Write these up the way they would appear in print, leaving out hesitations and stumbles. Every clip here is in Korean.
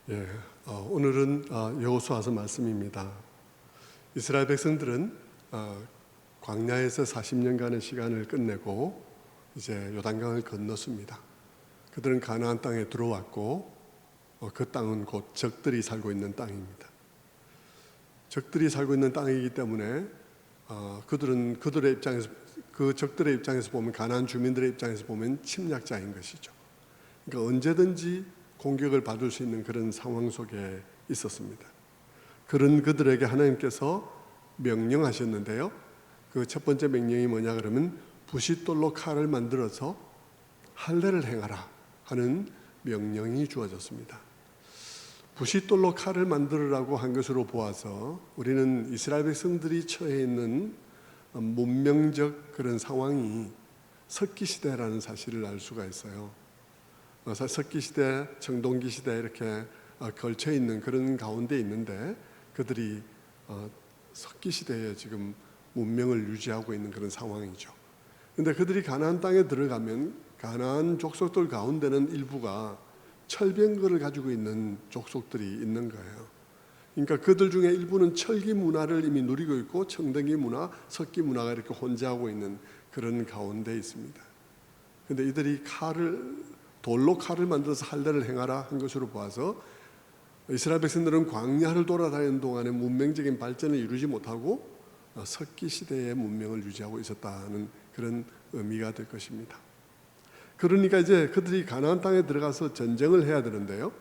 예, 오늘은 여호수아서 말씀입니다. 이스라엘 백성들은 광야에서 40년간의 시간을 끝내고 이제 요단강을 건넜습니다. 그들은 가나안 땅에 들어왔고 그 땅은 곧 적들이 살고 있는 땅입니다. 적들이 살고 있는 땅이기 때문에 그들은 그들의 입장에서, 그 적들의 입장에서 보면, 가나안 주민들의 입장에서 보면 침략자인 것이죠. 그러니까 언제든지 공격을 받을 수 있는 그런 상황 속에 있었습니다. 그런 그들에게 하나님께서 명령하셨는데요, 그 첫 번째 명령이 뭐냐 그러면 부싯돌로 칼을 만들어서 할례를 행하라 하는 명령이 주어졌습니다. 부싯돌로 칼을 만들으라고 한 것으로 보아서 우리는 이스라엘 백성들이 처해 있는 문명적 그런 상황이 석기시대라는 사실을 알 수가 있어요. 석기시대, 청동기시대 이렇게 걸쳐 있는 그런 가운데 있는데, 그들이 석기시대에 지금 문명을 유지하고 있는 그런 상황이죠. 그런데 그들이 가나안 땅에 들어가면 가나안 족속들 가운데는 일부가 철병거를 가지고 있는 족속들이 있는 거예요. 그러니까 그들 중에 일부는 철기 문화를 이미 누리고 있고 청동기 문화, 석기 문화가 이렇게 혼재하고 있는 그런 가운데 있습니다. 그런데 이들이 돌로 칼을 만들어서 할례를 행하라 한 것으로 보아서 이스라엘 백성들은 광야를 돌아다니는 동안에 문명적인 발전을 이루지 못하고 석기시대의 문명을 유지하고 있었다는 그런 의미가 될 것입니다. 그러니까 이제 그들이 가나안 땅에 들어가서 전쟁을 해야 되는데요,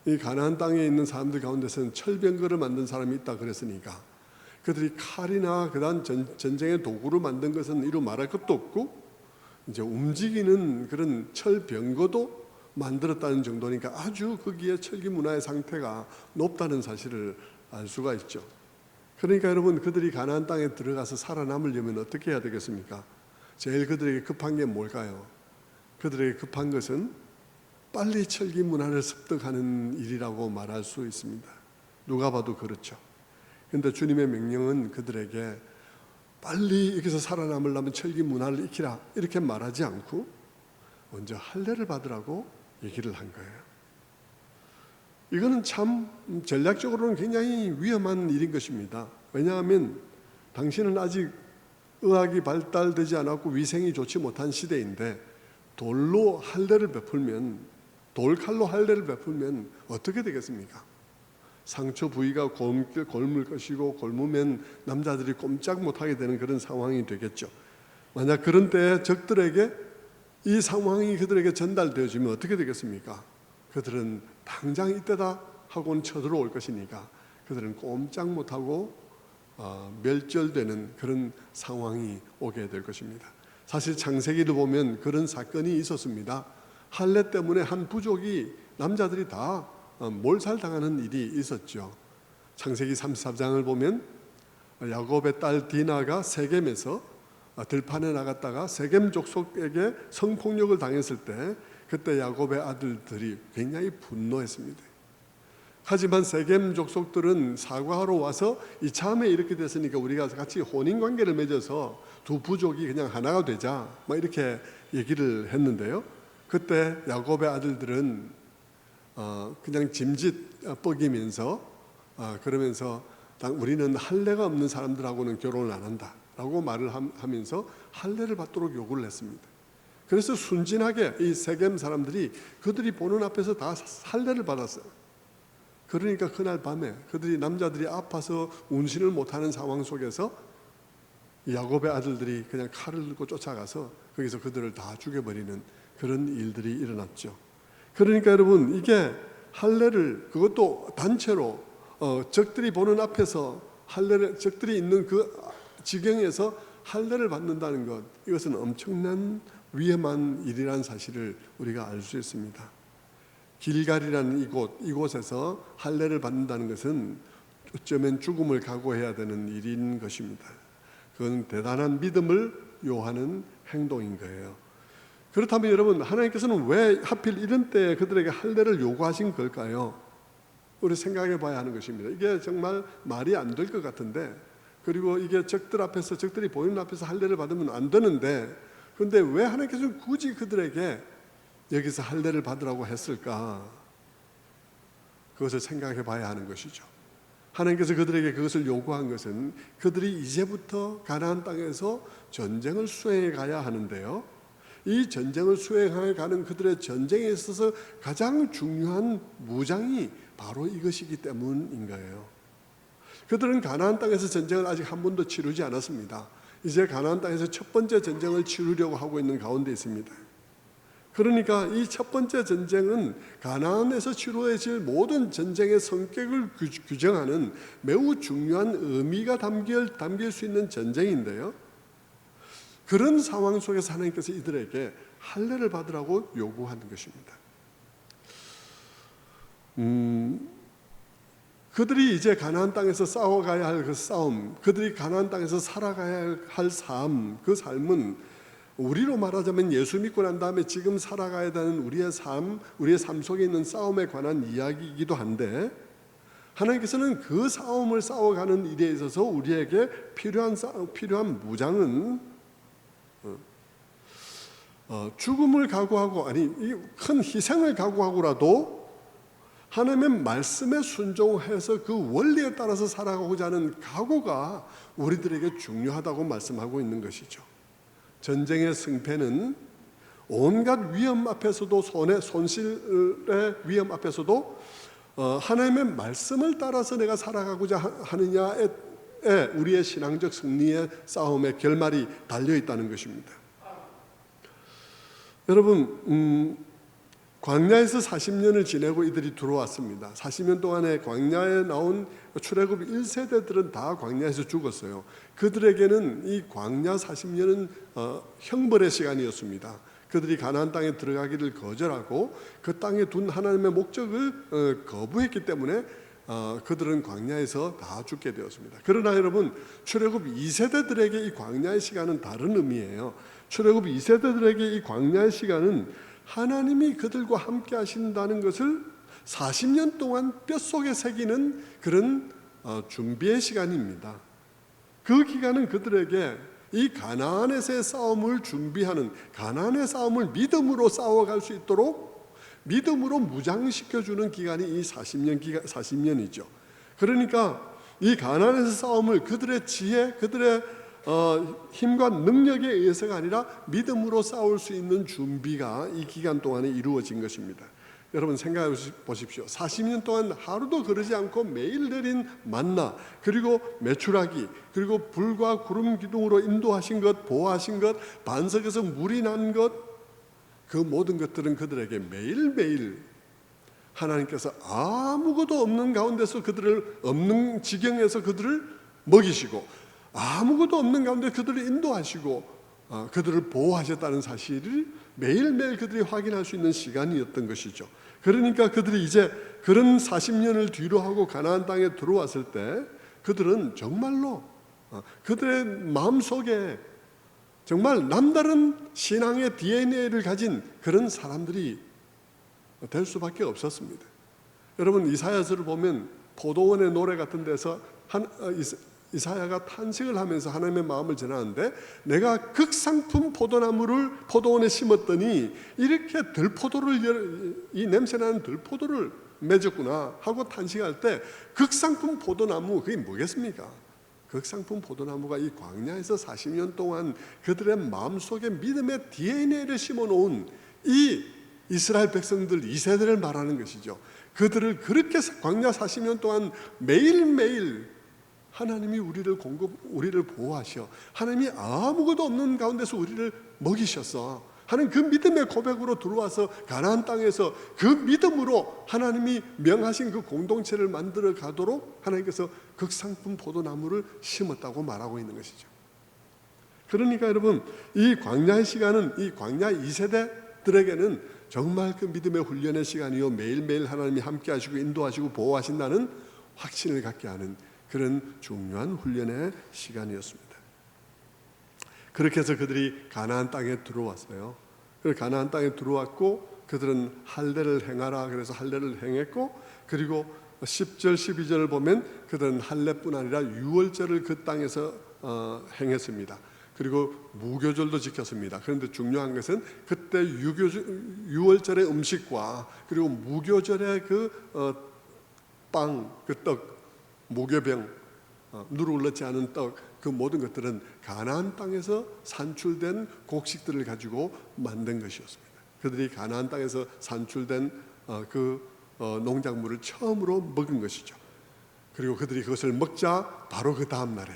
이 가나안 땅에 있는 사람들 가운데서는 철병거를 만든 사람이 있다 그랬으니까 그들이 칼이나 그다음 전쟁의 도구로 만든 것은 이루 말할 것도 없고, 이제 움직이는 그런 철병거도 만들었다는 정도니까 아주 거기에 철기 문화의 상태가 높다는 사실을 알 수가 있죠. 그러니까 여러분, 그들이 가나안 땅에 들어가서 살아남으려면 어떻게 해야 되겠습니까? 제일 그들에게 급한 게 뭘까요? 그들에게 급한 것은 빨리 철기 문화를 습득하는 일이라고 말할 수 있습니다. 누가 봐도 그렇죠. 그런데 주님의 명령은 그들에게 빨리 여기서 살아남으려면 철기 문화를 익히라 이렇게 말하지 않고 먼저 할례를 받으라고 얘기를 한 거예요. 이거는 참 전략적으로는 굉장히 위험한 일인 것입니다. 왜냐하면 당신은 아직 의학이 발달되지 않았고 위생이 좋지 못한 시대인데 돌로 할례를 베풀면, 돌칼로 할례를 베풀면 어떻게 되겠습니까? 상처 부위가 곪을 것이고 곪으면 남자들이 꼼짝 못하게 되는 그런 상황이 되겠죠. 만약 그런 때에 적들에게 이 상황이 그들에게 전달되어지면 어떻게 되겠습니까? 그들은 당장 이때다 하고는 쳐들어올 것이니까 그들은 꼼짝 못하고 멸절되는 그런 상황이 오게 될 것입니다. 사실 창세기를 보면 그런 사건이 있었습니다. 할례 때문에 한 부족이, 남자들이 다 몰살당하는 일이 있었죠. 창세기 34장을 보면 야곱의 딸 디나가 세겜에서 들판에 나갔다가 세겜 족속에게 성폭력을 당했을 때 그때 야곱의 아들들이 굉장히 분노했습니다. 하지만 세겜 족속들은 사과하러 와서 이참에 이렇게 됐으니까 우리가 같이 혼인관계를 맺어서 두 부족이 그냥 하나가 되자 이렇게 얘기를 했는데요, 그때 야곱의 아들들은 그냥 짐짓 뻐기면서 그러면서 우리는 할례가 없는 사람들하고는 결혼을 안 한다 라고 말을 하면서 할례를 받도록 요구를 했습니다. 그래서 순진하게 이 세겜 사람들이 그들이 보는 앞에서 다 할례를 받았어요. 그러니까 그날 밤에 그들이, 남자들이 아파서 운신을 못하는 상황 속에서 야곱의 아들들이 그냥 칼을 들고 쫓아가서 거기서 그들을 다 죽여버리는 그런 일들이 일어났죠. 그러니까 여러분, 이게 할례를, 그것도 단체로 적들이 보는 앞에서 할례를, 적들이 있는 그 지경에서 할례를 받는다는 것, 이것은 엄청난 위험한 일이라는 사실을 우리가 알 수 있습니다. 길갈이라는 이곳에서 할례를 받는다는 것은 어쩌면 죽음을 각오해야 되는 일인 것입니다. 그건 대단한 믿음을 요하는 행동인 거예요. 그렇다면 여러분, 하나님께서는 왜 하필 이런 때에 그들에게 할례를 요구하신 걸까요? 우리 생각해 봐야 하는 것입니다. 이게 정말 말이 안 될 것 같은데, 그리고 이게 적들이 보이는 앞에서 할례를 받으면 안 되는데, 그런데 왜 하나님께서는 굳이 그들에게 여기서 할례를 받으라고 했을까? 그것을 생각해 봐야 하는 것이죠. 하나님께서 그들에게 그것을 요구한 것은 그들이 이제부터 가나안 땅에서 전쟁을 수행해 가야 하는데요, 이 전쟁을 수행해 가는 그들의 전쟁에 있어서 가장 중요한 무장이 바로 이것이기 때문인 거예요. 그들은 가나안 땅에서 전쟁을 아직 한 번도 치르지 않았습니다. 이제 가나안 땅에서 첫 번째 전쟁을 치르려고 하고 있는 가운데 있습니다. 그러니까 이 첫 번째 전쟁은 가나안에서 치루어질 모든 전쟁의 성격을 규정하는 매우 중요한 의미가 담길 수 있는 전쟁인데요, 그런 상황 속에서 하나님께서 이들에게 할례를 받으라고 요구하는 것입니다. 그들이 이제 가나안 땅에서 싸워가야 할 그 싸움, 그들이 가나안 땅에서 살아가야 할 삶, 그 삶은 우리로 말하자면 예수 믿고 난 다음에 지금 살아가야 되는 우리의 삶 속에 있는 싸움에 관한 이야기이기도 한데, 하나님께서는 그 싸움을 싸워가는 일에 있어서 우리에게 필요한 무장은 죽음을 각오하고, 아니 큰 희생을 각오하고라도 하나님의 말씀에 순종해서 그 원리에 따라서 살아가고자 하는 각오가 우리들에게 중요하다고 말씀하고 있는 것이죠. 전쟁의 승패는 온갖 위험 앞에서도, 손실의 위험 앞에서도 하나님의 말씀을 따라서 내가 살아가고자 하느냐에 우리의 신앙적 승리의 싸움의 결말이 달려있다는 것입니다. 여러분, 광야에서 40년을 지내고 이들이 들어왔습니다. 40년 동안에 광야에 나온 출애굽 1세대들은 다 광야에서 죽었어요. 그들에게는 이 광야 40년은 형벌의 시간이었습니다. 그들이 가나안 땅에 들어가기를 거절하고 그 땅에 둔 하나님의 목적을 거부했기 때문에 그들은 광야에서 다 죽게 되었습니다. 그러나 여러분, 출애굽 2세대들에게 이 광야의 시간은 다른 의미예요. 출애굽 2세대들에게 이 광야의 시간은 하나님이 그들과 함께 하신다는 것을 40년 동안 뼛속에 새기는 그런 준비의 시간입니다. 그 기간은 그들에게 이 가나안에서의 싸움을 준비하는, 가나안의 싸움을 믿음으로 싸워갈 수 있도록 믿음으로 무장시켜주는 기간이 이 40년이죠. 그러니까 이 가나안에서 싸움을 그들의 지혜, 그들의 힘과 능력에 의해서가 아니라 믿음으로 싸울 수 있는 준비가 이 기간 동안에 이루어진 것입니다. 여러분 생각해 보십시오. 40년 동안 하루도 그러지 않고 매일 내린 만나, 그리고 메추라기, 그리고 불과 구름 기둥으로 인도하신 것, 보호하신 것, 반석에서 물이 난 것, 그 모든 것들은 그들에게 매일매일 하나님께서 아무것도 없는 가운데서 그들을, 없는 지경에서 그들을 먹이시고 아무것도 없는 가운데 그들을 인도하시고 그들을 보호하셨다는 사실을 매일매일 그들이 확인할 수 있는 시간이었던 것이죠. 그러니까 그들이 이제 그런 40년을 뒤로 하고 가나안 땅에 들어왔을 때 그들은 정말로 그들의 마음속에 정말 남다른 신앙의 DNA를 가진 그런 사람들이 될 수밖에 없었습니다. 여러분, 이사야서를 보면 포도원의 노래 같은 데서 이사야가 탄식을 하면서 하나님의 마음을 전하는데, 내가 극상품 포도나무를 포도원에 심었더니 이렇게 이 냄새나는 들포도를 맺었구나 하고 탄식할 때, 극상품 포도나무, 그게 뭐겠습니까? 극상품 포도나무가 이 광야에서 40년 동안 그들의 마음속에 믿음의 DNA를 심어놓은 이 이스라엘 백성들 2세대를 말하는 것이죠. 그들을 그렇게 광야 40년 동안 매일매일 하나님이 우리를 보호하셔, 하나님이 아무것도 없는 가운데서 우리를 먹이셔서 하는 그 믿음의 고백으로 들어와서 가나안 땅에서 그 믿음으로 하나님이 명하신 그 공동체를 만들어 가도록 하나님께서 극상품 포도나무를 심었다고 말하고 있는 것이죠. 그러니까 여러분, 이 광야의 시간은 이 광야 2세대들에게는 정말 그 믿음의 훈련의 시간이요, 매일매일 하나님이 함께 하시고 인도하시고 보호하신다는 확신을 갖게 하는 그런 중요한 훈련의 시간이었습니다. 그렇게 해서 그들이 가나안 땅에 들어왔어요. 그래서 가나안 땅에 들어왔고 그들은 할례를 행하라 그래서 할례를 행했고, 그리고 10절 12절을 보면 그들은 할례뿐 아니라 유월절을 그 땅에서 행했습니다. 그리고 무교절도 지켰습니다. 그런데 중요한 것은 그때 유월절의 음식과 그리고 무교절의 빵, 그 떡, 무교병, 누룩을 넣지 않은 떡, 그 모든 것들은 가나안 땅에서 산출된 곡식들을 가지고 만든 것이었습니다. 그들이 가나안 땅에서 산출된 농작물을 처음으로 먹은 것이죠. 그리고 그들이 그것을 먹자 바로 그 다음 날에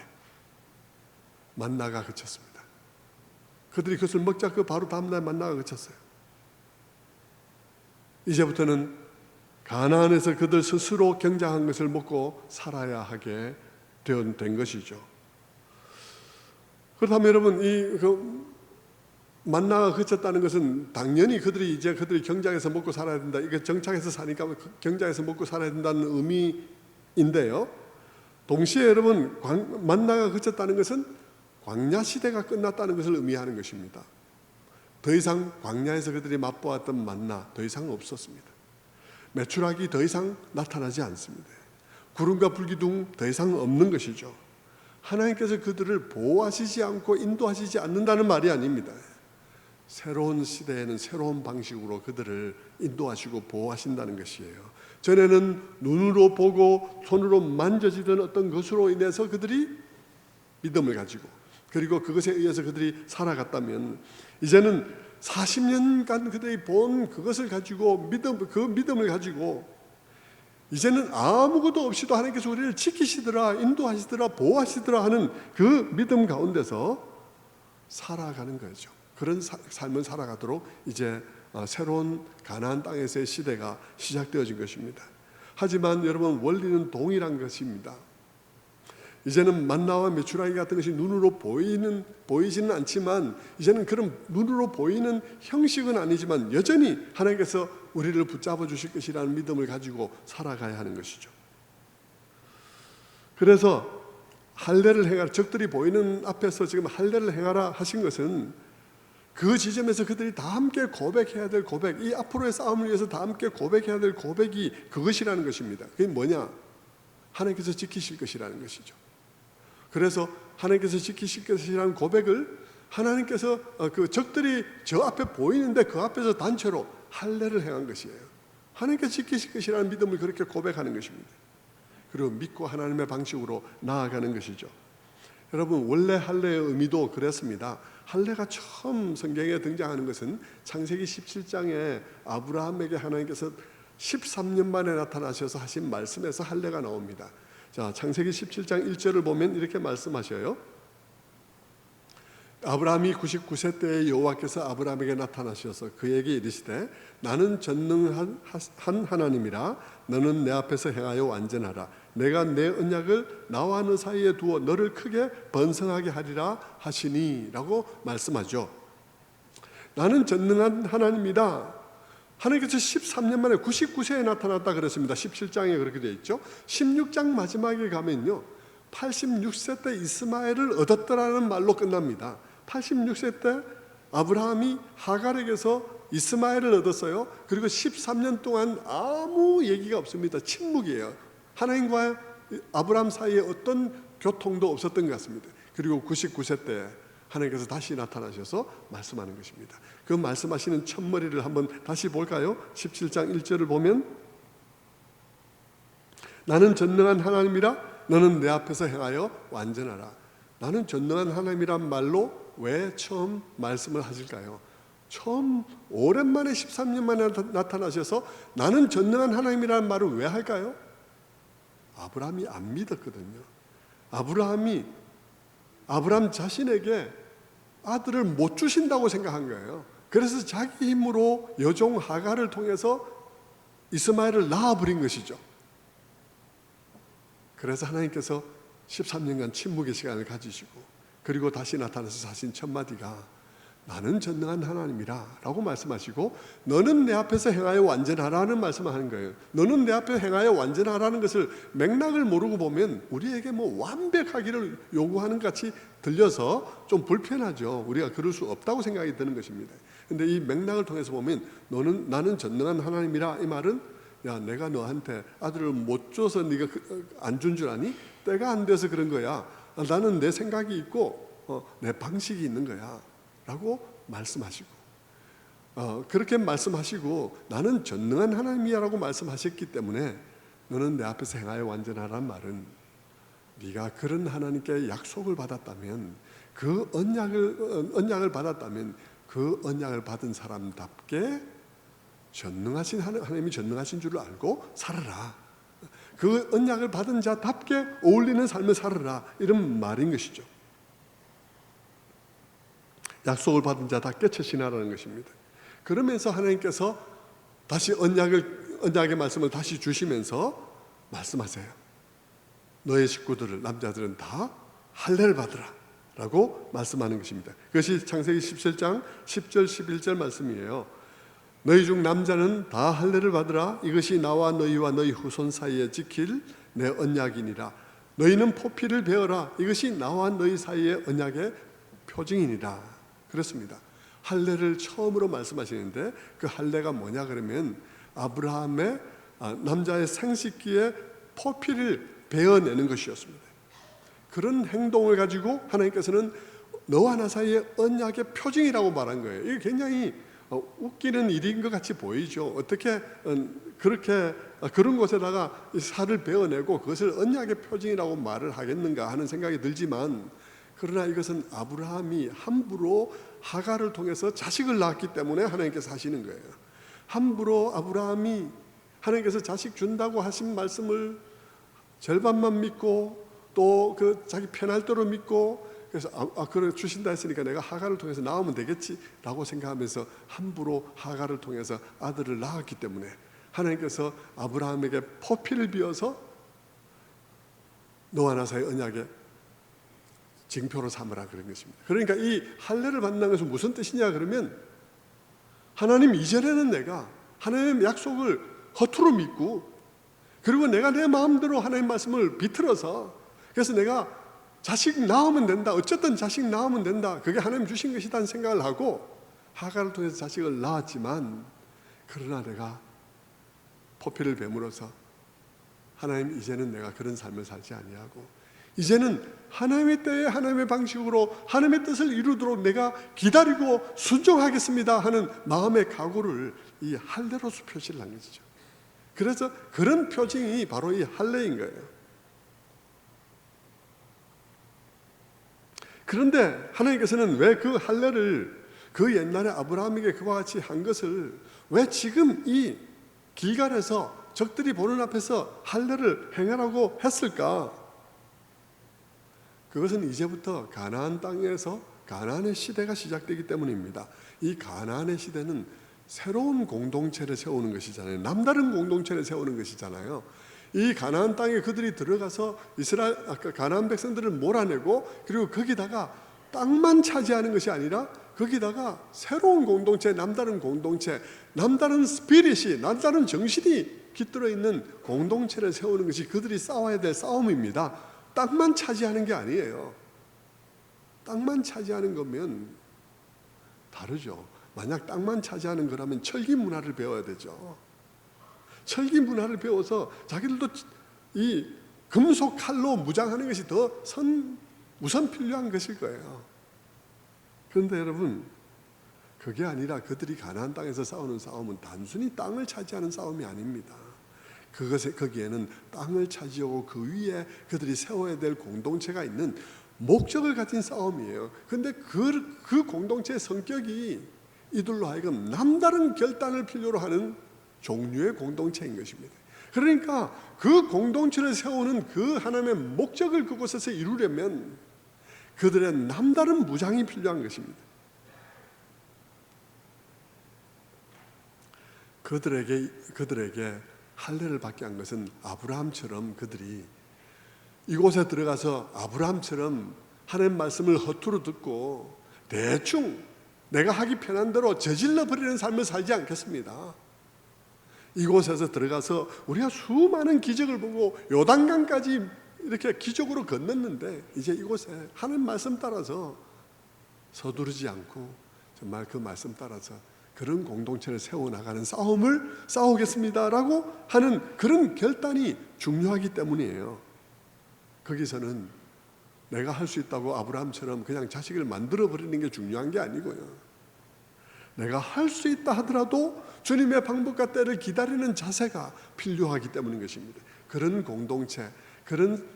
만나가 그쳤습니다. 그들이 그것을 먹자 그 바로 다음 날 만나가 그쳤어요. 이제부터는 가나안에서 그들 스스로 경작한 것을 먹고 살아야 하게 된 것이죠. 그렇다면 여러분, 만나가 그쳤다는 것은 당연히 그들이 경작해서 먹고 살아야 된다, 이게 정착해서 사니까 경작해서 먹고 살아야 된다는 의미인데요, 동시에 여러분, 만나가 그쳤다는 것은 광야 시대가 끝났다는 것을 의미하는 것입니다. 더 이상 광야에서 그들이 맛보았던 만나 더 이상 없었습니다. 메추라기 더 이상 나타나지 않습니다. 구름과 불기둥 더 이상 없는 것이죠. 하나님께서 그들을 보호하시지 않고 인도하시지 않는다는 말이 아닙니다. 새로운 시대에는 새로운 방식으로 그들을 인도하시고 보호하신다는 것이에요. 전에는 눈으로 보고 손으로 만져지던 어떤 것으로 인해서 그들이 믿음을 가지고, 그리고 그것에 의해서 그들이 살아갔다면, 이제는 40년간 그들이 본 그것을 가지고 그 믿음을 가지고 이제는 아무것도 없이도 하나님께서 우리를 지키시더라, 인도하시더라, 보호하시더라 하는 그 믿음 가운데서 살아가는 거죠. 그런 삶을 살아가도록 이제 새로운 가나안 땅에서의 시대가 시작되어진 것입니다. 하지만 여러분, 원리는 동일한 것입니다. 이제는 만나와 메추라기 같은 것이 눈으로 보이지는 않지만, 이제는 그런 눈으로 보이는 형식은 아니지만 여전히 하나님께서 우리를 붙잡아 주실 것이라는 믿음을 가지고 살아가야 하는 것이죠. 그래서 할례를 행하라, 적들이 보이는 앞에서 지금 할례를 행하라 하신 것은 그 지점에서 그들이 다 함께 고백해야 될 고백, 이 앞으로의 싸움을 위해서 다 함께 고백해야 될 고백이 그것이라는 것입니다. 그게 뭐냐? 하나님께서 지키실 것이라는 것이죠. 그래서 하나님께서 지키실 것이라는 고백을 하나님께서 그 적들이 저 앞에 보이는데 그 앞에서 단체로 할례를 행한 것이에요. 하나님께서 지키실 것이라는 믿음을 그렇게 고백하는 것입니다. 그리고 믿고 하나님의 방식으로 나아가는 것이죠. 여러분, 원래 할례의 의미도 그랬습니다. 할례가 처음 성경에 등장하는 것은 창세기 17장에 아브라함에게 하나님께서 13년 만에 나타나셔서 하신 말씀에서 할례가 나옵니다. 자, 창세기 17장 1절을 보면 이렇게 말씀하셔요. 아브라함이 99세 때에 여호와께서 아브라함에게 나타나셔서 그에게 이르시되 나는 전능한 하나님이라 너는 내 앞에서 행하여 완전하라. 내가 내 언약을 나와 너 사이에 두어 너를 크게 번성하게 하리라 하시니 라고 말씀하죠. 나는 전능한 하나님이다. 하나님께서 13년 만에 99세에 나타났다 그랬습니다. 17장에 그렇게 되어 있죠. 16장 마지막에 가면요, 86세 때 이스마엘을 얻었더라는 말로 끝납니다. 86세 때 아브라함이 하갈에게서 이스마엘을 얻었어요. 그리고 13년 동안 아무 얘기가 없습니다. 침묵이에요. 하나님과 아브라함 사이에 어떤 교통도 없었던 것 같습니다. 그리고 99세 때 하나님께서 다시 나타나셔서 말씀하는 것입니다. 그 말씀하시는 첫머리를 한번 다시 볼까요? 17장 1절을 보면 나는 전능한 하나님이라 너는 내 앞에서 행하여 완전하라. 나는 전능한 하나님이란 말로 왜 처음 말씀을 하실까요? 처음 오랜만에 13년 만에 나타나셔서 나는 전능한 하나님이라는 말을 왜 할까요? 아브라함이 안 믿었거든요. 아브라함 자신에게 아들을 못 주신다고 생각한 거예요. 그래서 자기 힘으로 여종 하갈을 통해서 이스마엘을 낳아버린 것이죠. 그래서 하나님께서 13년간 침묵의 시간을 가지시고 그리고 다시 나타나서 하신 첫 마디가 나는 전능한 하나님이라 라고 말씀하시고 너는 내 앞에서 행하여 완전하라는 말씀을 하는 거예요. 너는 내 앞에 행하여 완전하라는 것을 맥락을 모르고 보면 우리에게 뭐 완벽하기를 요구하는 것 같이 들려서 좀 불편하죠. 우리가 그럴 수 없다고 생각이 드는 것입니다. 그런데 이 맥락을 통해서 보면 나는 전능한 하나님이라 이 말은 야, 내가 너한테 아들을 못 줘서 네가 안 준 줄 아니? 때가 안 돼서 그런 거야. 나는 내 생각이 있고 내 방식이 있는 거야 라고 말씀하시고 그렇게 말씀하시고 나는 전능한 하나님이라고 말씀하셨기 때문에 너는 내 앞에서 행하여 완전하란 말은 네가 그런 하나님께 약속을 받았다면, 그 언약을 받았다면 그 언약을 받은 사람답게 전능하신 하나님이 전능하신 줄을 알고 살아라. 그 언약을 받은 자답게 어울리는 삶을 살아라, 이런 말인 것이죠. 약속을 받은 자답게 처신하라는 것입니다. 그러면서 하나님께서 다시 언약의 말씀을 다시 주시면서 말씀하세요. 너의 식구들을, 남자들은 다 할례를 받으라 라고 말씀하는 것입니다. 그것이 창세기 17장 10절 11절 말씀이에요. 너희 중 남자는 다 할례를 받으라. 이것이 나와 너희와 너희 후손 사이에 지킬 내 언약이니라. 너희는 포피를 베어라. 이것이 나와 너희 사이의 언약의 표징이니라. 그렇습니다. 할례를 처음으로 말씀하시는데, 그 할례가 뭐냐 그러면 아브라함의 남자의 생식기에 포피를 베어내는 것이었습니다. 그런 행동을 가지고 하나님께서는 너와 나 사이의 언약의 표징이라고 말한 거예요. 이게 굉장히 웃기는 일인 것 같이 보이죠. 어떻게 그렇게 그런 곳에다가 살을 베어내고 그것을 언약의 표징이라고 말을 하겠는가 하는 생각이 들지만, 그러나 이것은 아브라함이 함부로 하갈을 통해서 자식을 낳았기 때문에 하나님께서 하시는 거예요. 함부로 아브라함이 하나님께서 자식 준다고 하신 말씀을 절반만 믿고 또 그 자기 편할 대로 믿고, 그래서 그래 주신다 했으니까 내가 하갈을 통해서 낳으면 되겠지라고 생각하면서 함부로 하갈을 통해서 아들을 낳았기 때문에 하나님께서 아브라함에게 포피를 비어서 너와 나 사이 언약의 징표로 삼으라 그런 것입니다. 그러니까 이 할례를 받는 것은 무슨 뜻이냐 그러면, 하나님 이전에는 내가 하나님의 약속을 허투루 믿고, 그리고 내가 내 마음대로 하나님 말씀을 비틀어서, 그래서 내가 자식 낳으면 된다, 어쨌든 자식 낳으면 된다, 그게 하나님 주신 것이라는 생각을 하고 하갈을 통해서 자식을 낳았지만, 그러나 내가 포피를 베물어서 하나님, 이제는 내가 그런 삶을 살지 아니하고 이제는 하나님의 때에 하나님의 방식으로 하나님의 뜻을 이루도록 내가 기다리고 순종하겠습니다 하는 마음의 각오를 이 할례로서 표시를 한 것이죠. 그래서 그런 표징이 바로 이 할례인 거예요. 그런데 하나님께서는 왜 그 할례를 그 옛날에 아브라함에게 그와 같이 한 것을 왜 지금 이 길갈에서 적들이 보는 앞에서 할례를 행하라고 했을까? 그것은 이제부터 가나안 땅에서 가나안의 시대가 시작되기 때문입니다. 이 가나안의 시대는 새로운 공동체를 세우는 것이잖아요. 남다른 공동체를 세우는 것이잖아요. 이 가나안 땅에 그들이 들어가서 가나안 백성들을 몰아내고, 그리고 거기다가 땅만 차지하는 것이 아니라 거기다가 새로운 공동체, 남다른 공동체, 남다른 스피릿이, 남다른 정신이 깃들어 있는 공동체를 세우는 것이 그들이 싸워야 될 싸움입니다. 땅만 차지하는 게 아니에요. 땅만 차지하는 거면 다르죠. 만약 땅만 차지하는 거라면 철기 문화를 배워야 되죠. 철기 문화를 배워서 자기들도 이 금속 칼로 무장하는 것이 더 우선 필요한 것일 거예요. 그런데 여러분, 그게 아니라 그들이 가나안 땅에서 싸우는 싸움은 단순히 땅을 차지하는 싸움이 아닙니다. 거기에는 땅을 차지하고 그 위에 그들이 세워야 될 공동체가 있는 목적을 가진 싸움이에요. 그런데 그 공동체의 성격이 이들로 하여금 남다른 결단을 필요로 하는 종류의 공동체인 것입니다. 그러니까 그 공동체를 세우는 그 하나님의 목적을 그곳에서 이루려면 그들의 남다른 무장이 필요한 것입니다. 그들에게 할례를 받게 한 것은 아브라함처럼 그들이 이곳에 들어가서 아브라함처럼 하나님 말씀을 허투루 듣고 대충 내가 하기 편한 대로 저질러 버리는 삶을 살지 않겠습니다. 이곳에서 들어가서 우리가 수많은 기적을 보고 요단강까지 이렇게 기적으로 건넜는데, 이제 이곳에 하나님 말씀 따라서 서두르지 않고 정말 그 말씀 따라서 그런 공동체를 세워나가는 싸움을 싸우겠습니다라고 하는 그런 결단이 중요하기 때문이에요. 거기서는 내가 할 수 있다고 아브라함처럼 그냥 자식을 만들어버리는 게 중요한 게 아니고요. 내가 할 수 있다 하더라도 주님의 방법과 때를 기다리는 자세가 필요하기 때문인 것입니다. 그런 공동체, 그런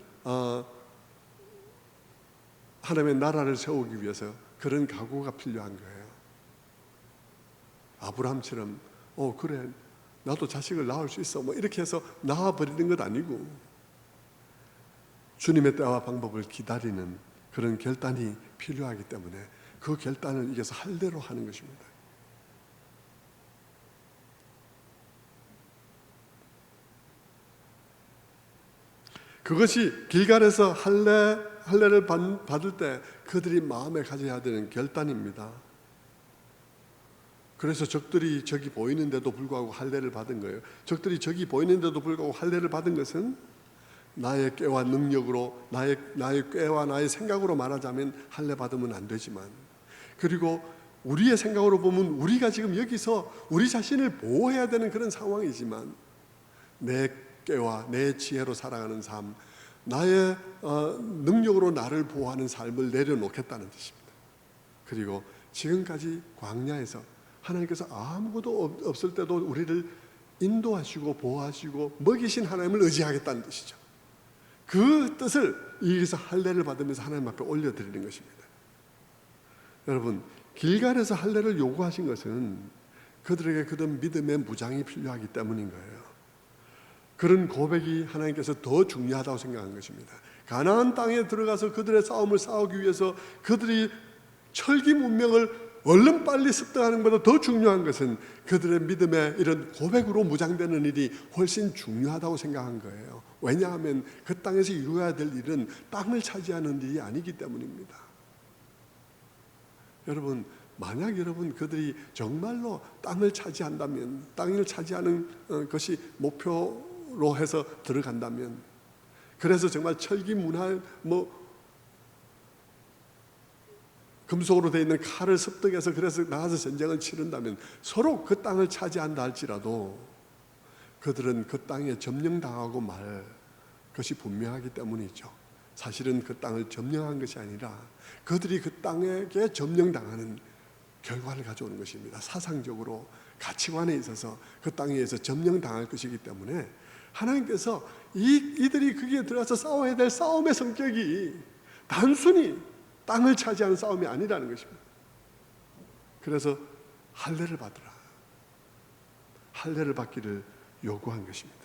하나님의 나라를 세우기 위해서 그런 각오가 필요한 거예요. 아브라함처럼 그래 나도 자식을 낳을 수 있어 이렇게 해서 낳아버리는 것 아니고 주님의 때와 방법을 기다리는 그런 결단이 필요하기 때문에 그 결단을 이겨서 할 대로 하는 것입니다. 그것이 길갈에서 할례를 받을 때 그들이 마음에 가져야 되는 결단입니다. 그래서 적들이 저기 보이는데도 불구하고 할례를 받은 거예요. 적들이 저기 보이는데도 불구하고 할례를 받은 것은 나의 꾀와 능력으로 나의 꾀와 나의 생각으로 말하자면 할례 받으면 안 되지만, 그리고 우리의 생각으로 보면 우리가 지금 여기서 우리 자신을 보호해야 되는 그런 상황이지만 내 꾀와 내 지혜로 살아가는 삶, 나의 능력으로 나를 보호하는 삶을 내려놓겠다는 뜻입니다. 그리고 지금까지 광야에서 하나님께서 아무것도 없을 때도 우리를 인도하시고 보호하시고 먹이신 하나님을 의지하겠다는 뜻이죠. 그 뜻을 여기서 할례를 받으면서 하나님 앞에 올려드리는 것입니다. 여러분, 길갈에서 할례를 요구하신 것은 그들에게 그런 믿음의 무장이 필요하기 때문인 거예요. 그런 고백이 하나님께서 더 중요하다고 생각한 것입니다. 가나안 땅에 들어가서 그들의 싸움을 싸우기 위해서 그들이 철기 문명을 얼른 빨리 습득하는 것보다 더 중요한 것은 그들의 믿음의 이런 고백으로 무장되는 일이 훨씬 중요하다고 생각한 거예요. 왜냐하면 그 땅에서 이루어야 될 일은 땅을 차지하는 일이 아니기 때문입니다. 여러분, 만약 여러분 그들이 정말로 땅을 차지한다면, 땅을 차지하는 것이 목표로 해서 들어간다면, 그래서 정말 철기 문화 금속으로 되어 있는 칼을 습득해서 그래서 나가서 전쟁을 치른다면 서로 그 땅을 차지한다 할지라도 그들은 그 땅에 점령당하고 말 것이 분명하기 때문이죠. 사실은 그 땅을 점령한 것이 아니라 그들이 그 땅에게 점령당하는 결과를 가져오는 것입니다. 사상적으로 가치관에 있어서 그 땅에 의해서 점령당할 것이기 때문에 하나님께서 이들이 거기에 들어가서 싸워야 될 싸움의 성격이 단순히 땅을 차지하는 싸움이 아니라는 것입니다. 그래서 할례를 받으라, 할례를 받기를 요구한 것입니다.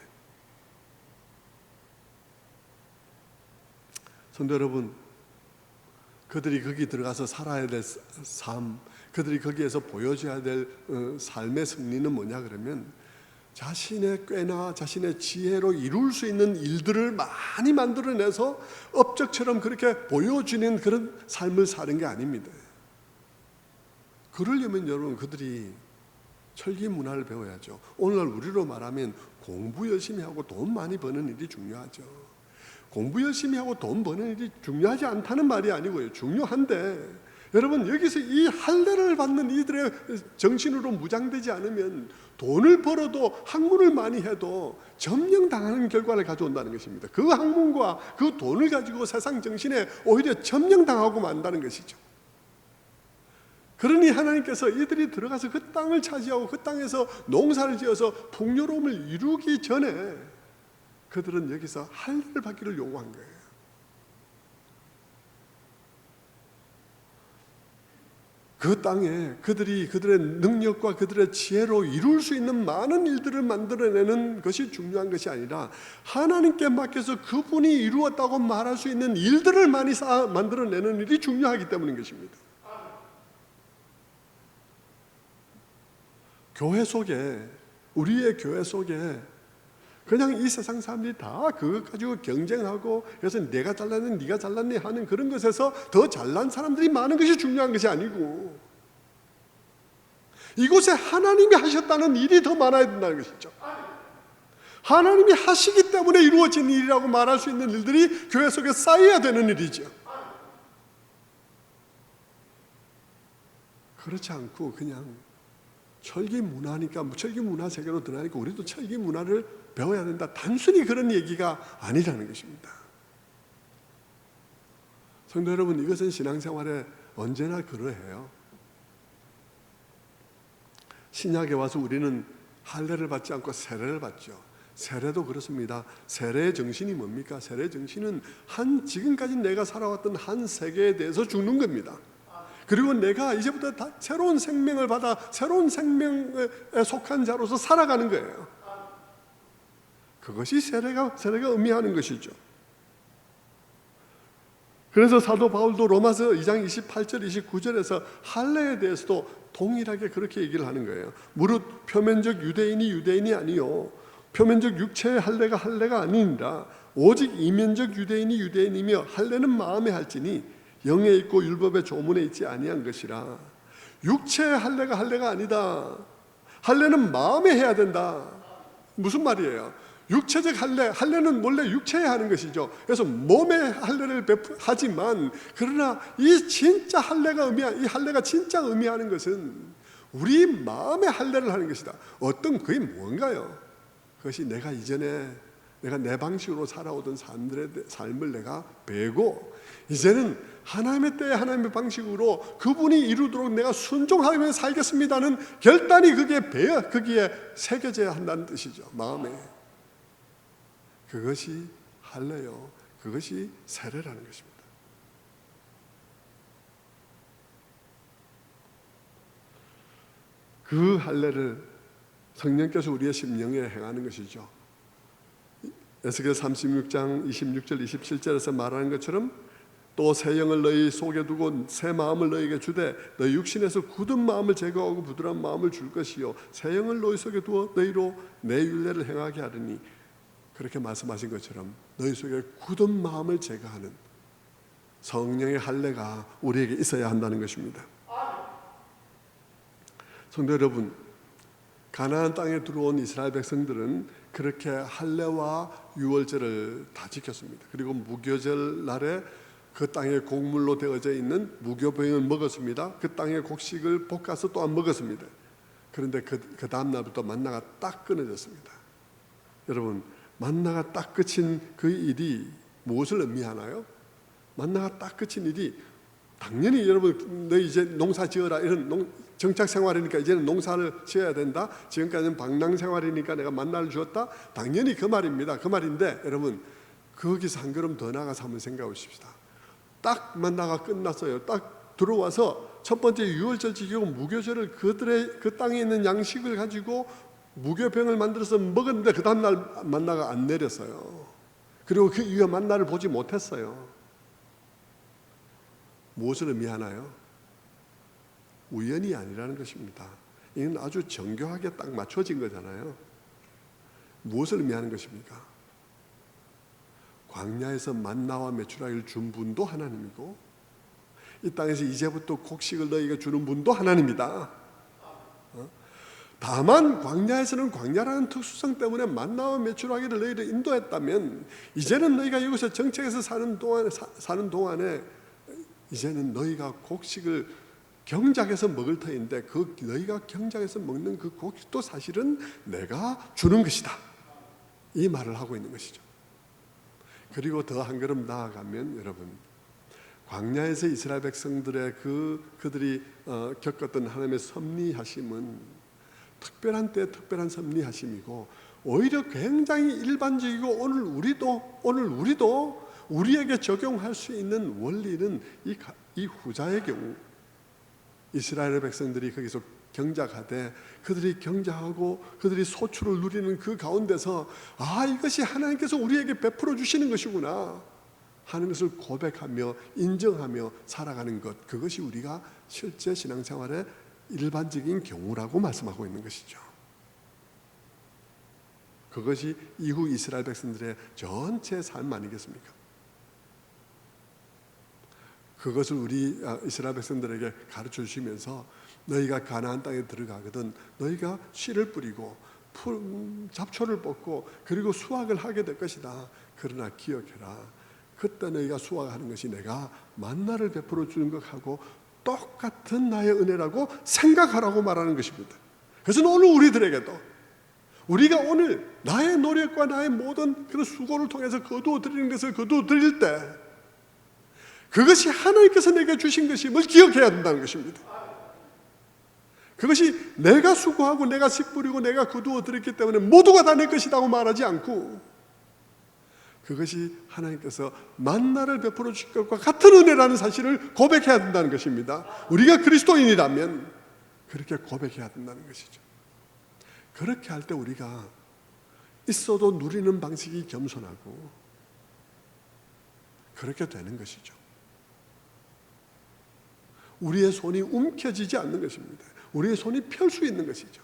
성도 여러분, 그들이 거기 들어가서 살아야 될 삶, 그들이 거기에서 보여줘야 될 삶의 승리는 뭐냐 그러면 자신의 꾀나 자신의 지혜로 이룰 수 있는 일들을 많이 만들어내서 업적처럼 그렇게 보여주는 그런 삶을 사는 게 아닙니다. 그러려면 여러분 그들이 철기 문화를 배워야죠. 오늘날 우리로 말하면 공부 열심히 하고 돈 많이 버는 일이 중요하죠. 공부 열심히 하고 돈 버는 일이 중요하지 않다는 말이 아니고요. 중요한데 여러분 여기서 이 할례를 받는 이들의 정신으로 무장되지 않으면 돈을 벌어도 학문을 많이 해도 점령당하는 결과를 가져온다는 것입니다. 그 학문과 그 돈을 가지고 세상 정신에 오히려 점령당하고 만다는 것이죠. 그러니 하나님께서 이들이 들어가서 그 땅을 차지하고 그 땅에서 농사를 지어서 풍요로움을 이루기 전에 그들은 여기서 할례를 받기를 요구한 거예요. 그 땅에 그들이 그들의 능력과 그들의 지혜로 이룰 수 있는 많은 일들을 만들어내는 것이 중요한 것이 아니라 하나님께 맡겨서 그분이 이루었다고 말할 수 있는 일들을 많이 만들어내는 일이 중요하기 때문인 것입니다. 교회 속에, 우리의 교회 속에 그냥 이 세상 사람들이 다 그것 가지고 경쟁하고 그래서 내가 잘났네 네가 잘났네 하는 그런 것에서 더 잘난 사람들이 많은 것이 중요한 것이 아니고 이곳에 하나님이 하셨다는 일이 더 많아야 된다는 것이죠. 하나님이 하시기 때문에 이루어진 일이라고 말할 수 있는 일들이 교회 속에 쌓여야 되는 일이죠. 그렇지 않고 그냥 철기 문화니까 철기 문화 세계로 들어가니까 우리도 철기 문화를 배워야 된다. 단순히 그런 얘기가 아니라는 것입니다. 성도 여러분, 이것은 신앙생활에 언제나 그러해요. 신약에 와서 우리는 할례를 받지 않고 세례를 받죠. 세례도 그렇습니다. 세례의 정신이 뭡니까? 세례의 정신은 지금까지 내가 살아왔던 한 세계에 대해서 죽는 겁니다. 그리고 내가 이제부터 새로운 생명을 받아 새로운 생명에 속한 자로서 살아가는 거예요. 그것이 세례가 의미하는 것이죠. 그래서 사도 바울도 로마서 2장 28절 29절에서 할례에 대해서도 동일하게 그렇게 얘기를 하는 거예요. 무릇 표면적 유대인이 아니요 표면적 육체의 할례가 아니니라. 오직 이면적 유대인이며 할례는 마음에 할지니 영에 있고 율법의 조문에 있지 아니한 것이라. 육체의 할례가 아니다. 할례는 마음에 해야 된다. 무슨 말이에요? 육체적 할례는 원래 육체에 하는 것이죠. 그래서 몸의 할례를 하지만 그러나 이 진짜 이 할례가 진짜 의미하는 것은 우리 마음의 할례를 하는 것이다. 그게 뭔가요? 그것이 내가 이전에 내가 내 방식으로 살아오던 삶을 내가 배고 이제는 하나님의 때에 하나님의 방식으로 그분이 이루도록 내가 순종하며 살겠습니다는 결단이 거기에 새겨져야 한다는 뜻이죠. 마음에. 그것이 할례요. 그것이 세례라는 것입니다. 그 할례를 성령께서 우리의 심령에 행하는 것이죠. 에스겔 36장 26절 27절에서 말하는 것처럼 또 새 영을 너희 속에 두고 새 마음을 너희에게 주되 너희 육신에서 굳은 마음을 제거하고 부드러운 마음을 줄 것이요 새 영을 너희 속에 두어 너희로 내 율례를 행하게 하리니. 그렇게 말씀하신 것처럼 너희 속에 굳은 마음을 제거하는 성령의 할례가 우리에게 있어야 한다는 것입니다. 성도 여러분, 가나안 땅에 들어온 이스라엘 백성들은 그렇게 할례와 유월절을 다 지켰습니다. 그리고 무교절 날에 그 땅에 곡물로 되어져 있는 무교병을 먹었습니다. 그 땅의 곡식을 볶아서 또한 먹었습니다. 그런데 그 다음 날부터 만나가 딱 끊어졌습니다. 여러분, 만나가 딱 그친 그 일이 무엇을 의미하나요? 만나가 딱 그친 일이 당연히 여러분 너 이제 농사 지어라 이런 정착 생활이니까 이제는 농사를 지어야 된다. 지금까지는 방랑 생활이니까 내가 만나를 주었다. 당연히 그 말입니다. 그 말인데 여러분 거기서 한 걸음 더 나가서 한번 생각해 보십시다. 딱 만나가 끝났어요. 딱 들어와서 첫 번째 유월절 지키고 무교절을 그들의 그 땅에 있는 양식을 가지고 무교병을 만들어서 먹었는데 그 다음날 만나가 안 내렸어요. 그리고 그 이후에 만나를 보지 못했어요. 무엇을 의미하나요? 우연이 아니라는 것입니다. 이건 아주 정교하게 딱 맞춰진 거잖아요. 무엇을 의미하는 것입니까? 광야에서 만나와 메추라기를 준 분도 하나님이고 이 땅에서 이제부터 곡식을 너희에게 주는 분도 하나님이다. 다만 광야에서는 광야라는 특수성 때문에 만나와 메추라기를 너희를 인도했다면 이제는 너희가 여기서 정착해서 사는 동안에 이제는 너희가 곡식을 경작해서 먹을 터인데 그 너희가 경작해서 먹는 그 곡식도 사실은 내가 주는 것이다. 이 말을 하고 있는 것이죠. 그리고 더 한 걸음 나아가면 여러분 광야에서 이스라엘 백성들의 그들이 겪었던 하나님의 섭리하심은 특별한 때에 특별한 섭리하심이고 오히려 굉장히 일반적이고 오늘 우리도 우리에게 적용할 수 있는 원리는 이 후자의 경우 이스라엘 백성들이 거기서 경작하되 그들이 경작하고 그들이 소출을 누리는 그 가운데서 이것이 하나님께서 우리에게 베풀어 주시는 것이구나 하는 것을 고백하며 인정하며 살아가는 것, 그것이 우리가 실제 신앙생활의 일반적인 경우라고 말씀하고 있는 것이죠. 그것이 이후 이스라엘 백성들의 전체 삶 아니겠습니까? 그것을 우리 이스라엘 백성들에게 가르쳐 주시면서 너희가 가나안 땅에 들어가거든 너희가 씨를 뿌리고 잡초를 뽑고 그리고 수확을 하게 될 것이다. 그러나 기억해라. 그때 너희가 수확하는 것이 내가 만나를 베풀어 주는 것하고 똑같은 나의 은혜라고 생각하라고 말하는 것입니다. 그래서 오늘 우리들에게도 우리가 오늘 나의 노력과 나의 모든 그런 수고를 통해서 거두어 드리는 것을 거두어 드릴 때 그것이 하나님께서 내게 주신 것임을 기억해야 된다는 것입니다. 그것이 내가 수고하고 내가 씨 뿌리고 내가 거두어 들였기 때문에 모두가 다 내 것이라고 말하지 않고, 그것이 하나님께서 만나를 베풀어 주실 것과 같은 은혜라는 사실을 고백해야 된다는 것입니다. 우리가 그리스도인이라면 그렇게 고백해야 된다는 것이죠. 그렇게 할 때 우리가 있어도 누리는 방식이 겸손하고 그렇게 되는 것이죠. 우리의 손이 움켜쥐지 않는 것입니다. 우리의 손이 펼 수 있는 것이죠.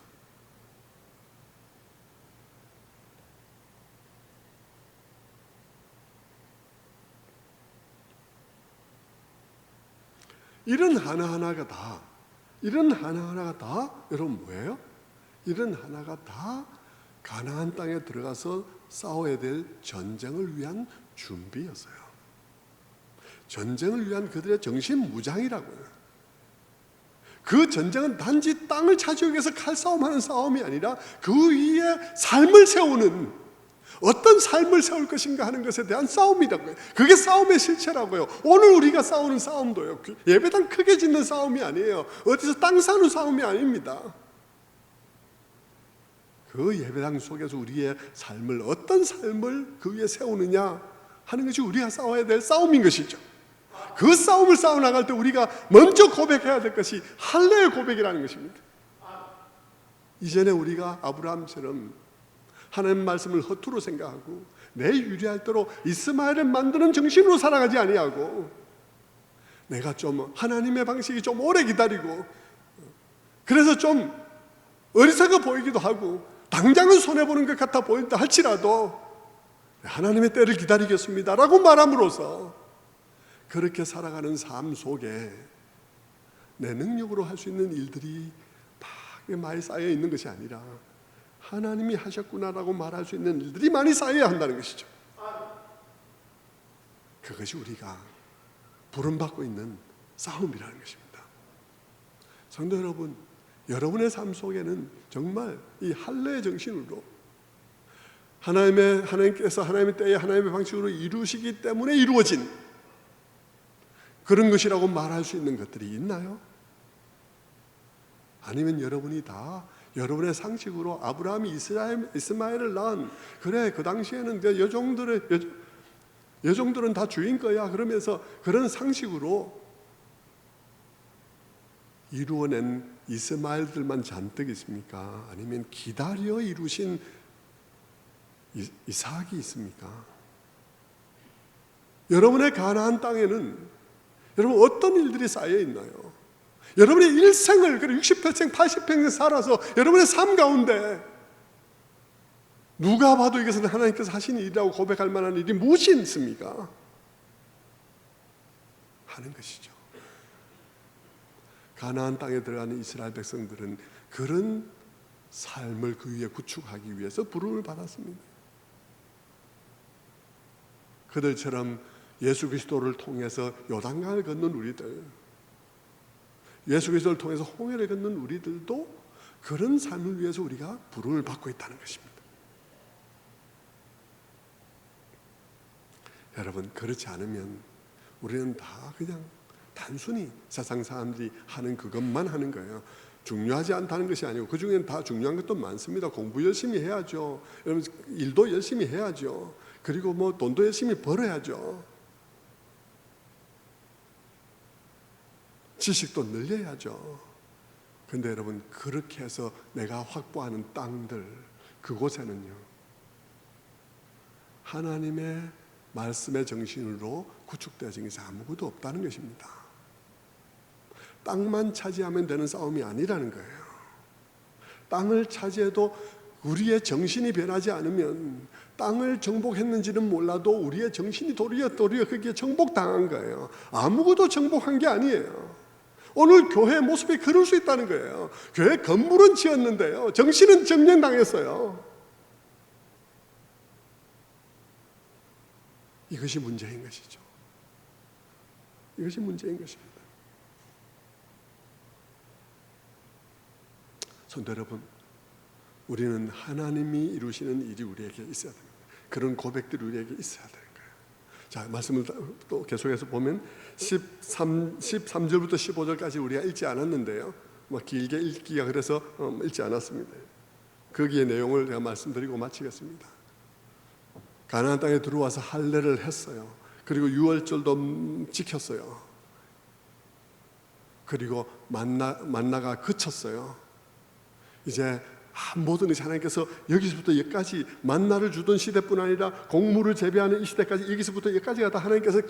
이런 하나하나가 다 여러분 뭐예요? 이런 하나가 다 가나안 땅에 들어가서 싸워야 될 전쟁을 위한 준비였어요. 전쟁을 위한 그들의 정신무장이라고요. 그 전쟁은 단지 땅을 차지하기 위해서 칼싸움하는 싸움이 아니라 그 위에 삶을 세우는, 어떤 삶을 세울 것인가 하는 것에 대한 싸움이라고요. 그게 싸움의 실체라고요. 오늘 우리가 싸우는 싸움도요, 예배당 크게 짓는 싸움이 아니에요. 어디서 땅 사는 싸움이 아닙니다. 그 예배당 속에서 우리의 삶을, 어떤 삶을 그 위에 세우느냐 하는 것이 우리가 싸워야 될 싸움인 것이죠. 그 싸움을 싸워나갈 때 우리가 먼저 고백해야 될 것이 할례의 고백이라는 것입니다. 이전에 우리가 아브라함처럼 하나님 말씀을 허투루 생각하고 내 유리할 대로 이스마엘을 만드는 정신으로 살아가지 아니하고, 내가 좀 하나님의 방식이 좀 오래 기다리고 그래서 좀 어리석어 보이기도 하고 당장은 손해보는 것 같아 보인다 할지라도 하나님의 때를 기다리겠습니다 라고 말함으로써 그렇게 살아가는 삶 속에 내 능력으로 할 수 있는 일들이 많이 쌓여 있는 것이 아니라 하나님이 하셨구나라고 말할 수 있는 일들이 많이 쌓여야 한다는 것이죠. 그것이 우리가 부름받고 있는 싸움이라는 것입니다. 성도 여러분, 여러분의 삶 속에는 정말 이 할례의 정신으로 하나님께서 하나님의 때에 하나님의 방식으로 이루시기 때문에 이루어진 그런 것이라고 말할 수 있는 것들이 있나요? 아니면 여러분이 다 여러분의 상식으로 아브라함이 이스마엘을 낳은, 그래 그 당시에는 여종들은 다 주인 거야 그러면서 그런 상식으로 이루어낸 이스마엘들만 잔뜩 있습니까? 아니면 기다려 이루신 이삭이 있습니까? 여러분의 가나안 땅에는 여러분 어떤 일들이 쌓여 있나요? 여러분의 일생을 60평생 80평생 살아서 여러분의 삶 가운데 누가 봐도 이것은 하나님께서 하신 일이라고 고백할 만한 일이 무엇이 있습니까? 하는 것이죠. 가나안 땅에 들어가는 이스라엘 백성들은 그런 삶을 그 위에 구축하기 위해서 부름을 받았습니다. 그들처럼 예수 그리스도를 통해서 요단강을 걷는 우리들, 예수 그리스도를 통해서 홍해를 걷는 우리들도 그런 삶을 위해서 우리가 부름을 받고 있다는 것입니다. 여러분, 그렇지 않으면 우리는 다 그냥 단순히 세상 사람들이 하는 그것만 하는 거예요. 중요하지 않다는 것이 아니고 그 중에는 다 중요한 것도 많습니다. 공부 열심히 해야죠. 여러분, 일도 열심히 해야죠. 그리고 뭐 돈도 열심히 벌어야죠. 지식도 늘려야죠. 그런데 여러분, 그렇게 해서 내가 확보하는 땅들, 그곳에는요 하나님의 말씀의 정신으로 구축되어진 것이 아무것도 없다는 것입니다. 땅만 차지하면 되는 싸움이 아니라는 거예요. 땅을 차지해도 우리의 정신이 변하지 않으면, 땅을 정복했는지는 몰라도 우리의 정신이 도리어 그게 정복당한 거예요. 아무것도 정복한 게 아니에요. 오늘 교회의 모습이 그럴 수 있다는 거예요. 교회 건물은 지었는데요 정신은 점령당했어요. 이것이 문제인 것이죠. 이것이 문제인 것입니다. 성도 여러분, 우리는 하나님이 이루시는 일이 우리에게 있어야 됩니다. 그런 고백들이 우리에게 있어야 되는 거예요. 자, 말씀을 또 계속해서 보면 13절부터 15절까지 우리가 읽지 않았는데요, 막 길게 읽기가 그래서 읽지 않았습니다. 거기에 내용을 제가 말씀드리고 마치겠습니다. 가나안 땅에 들어와서 할례를 했어요. 그리고 유월절도 지켰어요. 그리고 만나가 그쳤어요. 이제 모든 것이 하나님께서 여기서부터 여기까지 만나를 주던 시대뿐 아니라 곡물을 재배하는 이 시대까지 여기서부터 여기까지가 다 하나님께서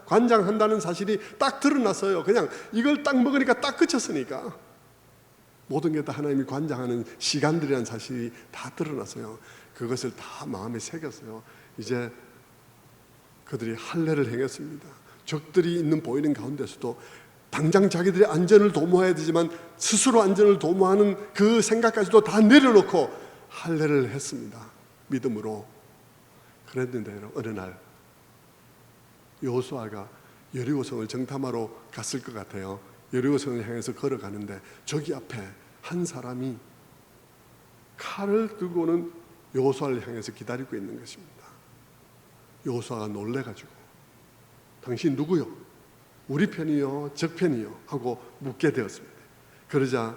관장한다는 사실이 딱 드러났어요. 그냥 이걸 딱 먹으니까 딱 그쳤으니까 모든 게 다 하나님이 관장하는 시간들이라는 사실이 다 드러났어요. 그것을 다 마음에 새겼어요. 이제 그들이 할례를 행했습니다. 적들이 있는 보이는 가운데서도 당장 자기들의 안전을 도모해야 되지만 스스로 안전을 도모하는 그 생각까지도 다 내려놓고 할례를 했습니다. 믿음으로. 그랬는데 어느 날 여호수아가 여리고성을 정탐하러 갔을 것 같아요. 여리고성을 향해서 걸어가는데 저기 앞에 한 사람이 칼을 들고는 여호수아를 향해서 기다리고 있는 것입니다. 여호수아가 놀래가지고 당신 누구요? 우리 편이요? 적 편이요? 하고 묻게 되었습니다. 그러자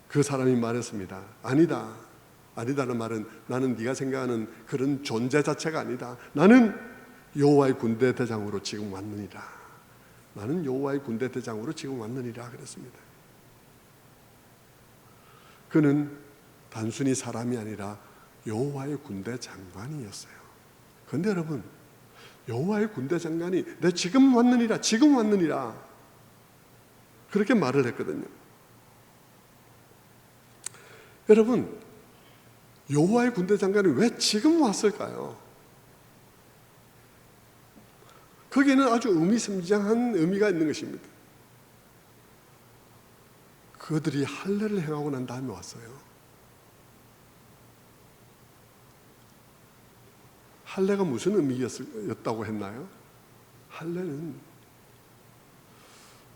그 사람이 말했습니다. 아니다. 아니다는 말은 나는 네가 생각하는 그런 존재 자체가 아니다. 나는 여호와의 군대 대장으로 지금 왔느니라. 나는 여호와의 군대 대장으로 지금 왔느니라 그랬습니다. 그는 단순히 사람이 아니라 여호와의 군대 장관이었어요. 그런데 여러분, 여호와의 군대 장관이 내 지금 왔느니라, 지금 왔느니라 그렇게 말을 했거든요. 여러분, 여호와의 군대 장관이 왜 지금 왔을까요? 거기에는 아주 의미심장한 의미가 있는 것입니다. 그들이 할례를 행하고 난 다음에 왔어요. 할례가 무슨 의미였다고 했나요? 할례는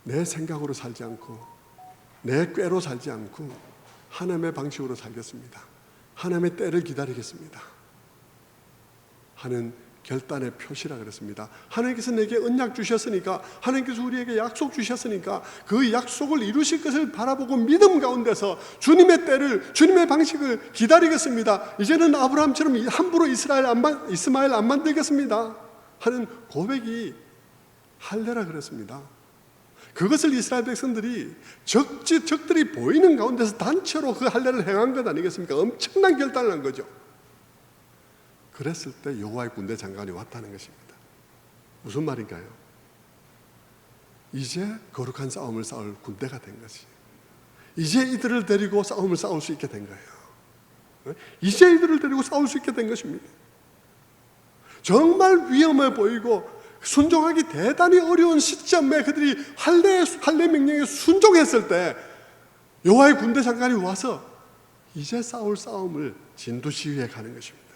내 생각으로 살지 않고 내 꾀로 살지 않고 하나님의 방식으로 살겠습니다. 하나님의 때를 기다리겠습니다 하는 결단의 표시라 그랬습니다. 하나님께서 내게 언약 주셨으니까, 하나님께서 우리에게 약속 주셨으니까 그 약속을 이루실 것을 바라보고 믿음 가운데서 주님의 때를, 주님의 방식을 기다리겠습니다. 이제는 아브라함처럼 함부로 이스마엘 안 만들겠습니다 하는 고백이 할례라 그랬습니다. 그것을 이스라엘 백성들이 적들이 보이는 가운데서 단체로 그 할례를 행한 것 아니겠습니까? 엄청난 결단을 한 거죠. 그랬을 때 여호와의 군대 장관이 왔다는 것입니다. 무슨 말인가요? 이제 거룩한 싸움을 싸울 군대가 된 것이, 이제 이들을 데리고 싸움을 싸울 수 있게 된 거예요. 이제 이들을 데리고 싸울 수 있게 된 것입니다. 정말 위험해 보이고 순종하기 대단히 어려운 시점에 그들이 할례 명령에 순종했을 때 여호와의 군대 장관이 와서 이제 싸울 싸움을 진두시위해 가는 것입니다.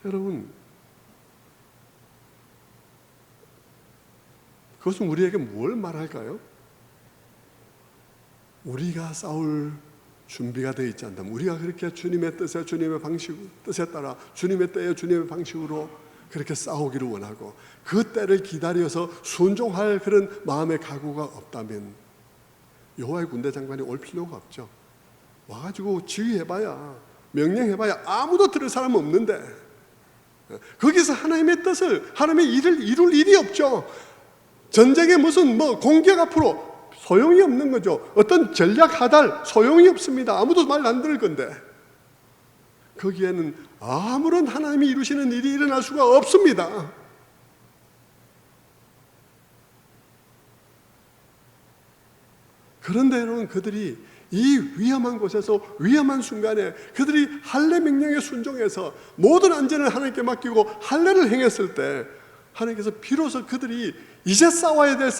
여러분, 그것은 우리에게 뭘 말할까요? 우리가 싸울 준비가 되어 있지 않다면, 우리가 그렇게 주님의 뜻에, 주님의 뜻에 따라 주님의 때에 주님의 방식으로 그렇게 싸우기를 원하고 그 때를 기다려서 순종할 그런 마음의 각오가 없다면 여호와의 군대 장관이 올 필요가 없죠. 와가지고 지휘해봐야, 명령해봐야 아무도 들을 사람 없는데, 거기서 하나님의 뜻을, 하나님의 일을 이룰 일이 없죠. 전쟁에 무슨 공격 앞으로 소용이 없는 거죠. 어떤 전략 하달 소용이 없습니다. 아무도 말 안 들을 건데. 거기에는 아무런 하나님이 이루시는 일이 일어날 수가 없습니다. 그런데 여러분, 그들이 이 위험한 곳에서, 위험한 순간에 그들이 할례 명령에 순종해서 모든 안전을 하나님께 맡기고 할례를 행했을 때 하나님께서 비로소 그들이 이제 싸워야 될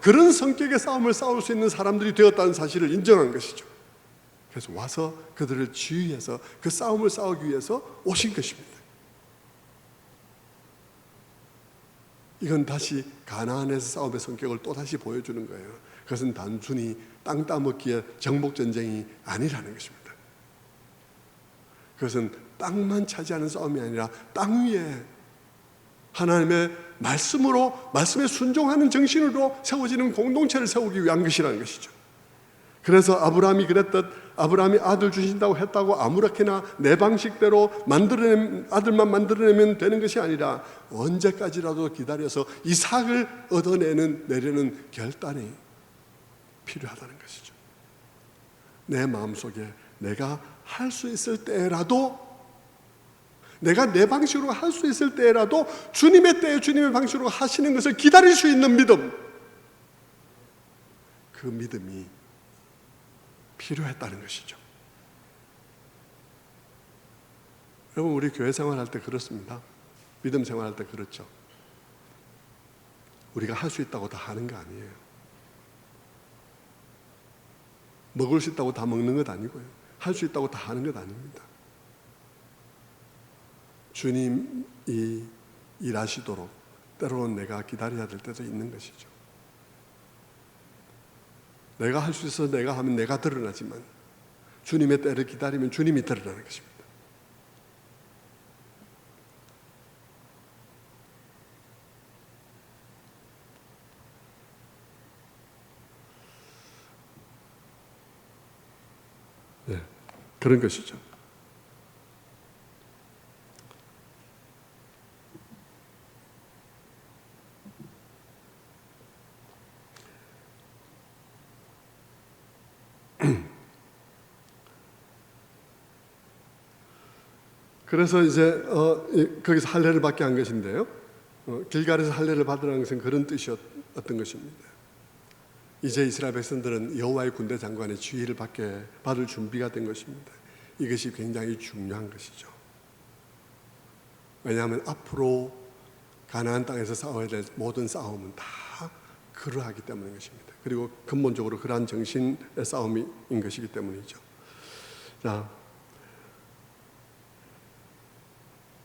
그런 성격의 싸움을 싸울 수 있는 사람들이 되었다는 사실을 인정한 것이죠. 그래서 와서 그들을 지휘해서 그 싸움을 싸우기 위해서 오신 것입니다. 이건 다시 가나안에서 싸움의 성격을 또다시 보여주는 거예요. 그것은 단순히 땅 따먹기의 정복전쟁이 아니라는 것입니다. 그것은 땅만 차지하는 싸움이 아니라 땅 위에 하나님의 말씀으로, 말씀에 순종하는 정신으로 세워지는 공동체를 세우기 위한 것이라는 것이죠. 그래서 아브라함이 그랬듯, 아브라함이 아들 주신다고 했다고 아무렇게나 내 방식대로 아들만 만들어내면 되는 것이 아니라 언제까지라도 기다려서 이삭을 내려는 결단이 필요하다는 것이죠. 내 마음속에 내가 할 수 있을 때라도, 내가 내 방식으로 할 수 있을 때라도 주님의 때에 주님의 방식으로 하시는 것을 기다릴 수 있는 믿음, 그 믿음이 필요했다는 것이죠. 여러분, 우리 교회 생활할 때 그렇습니다. 믿음 생활할 때 그렇죠. 우리가 할 수 있다고 다 하는 거 아니에요. 먹을 수 있다고 다 먹는 것 아니고요. 할 수 있다고 다 하는 것 아닙니다. 주님이 일하시도록 때로는 내가 기다려야 될 때도 있는 것이죠. 내가 할 수 있어서 내가 하면 내가 드러나지만 주님의 때를 기다리면 주님이 드러나는 것입니다. 네, 그런 것이죠. 그래서 이제 거기서 할례를 받게 한 것인데요. 길갈에서 할례를 받으라는 것은 그런 뜻이었던 것입니다. 이제 이스라엘 백성들은 여호와의 군대 장관의 지휘를 받을 준비가 된 것입니다. 이것이 굉장히 중요한 것이죠. 왜냐하면 앞으로 가나안 땅에서 싸워야 될 모든 싸움은 다 그러하기 때문인 것입니다. 그리고 근본적으로 그러한 정신의 싸움인 것이기 때문이죠. 자,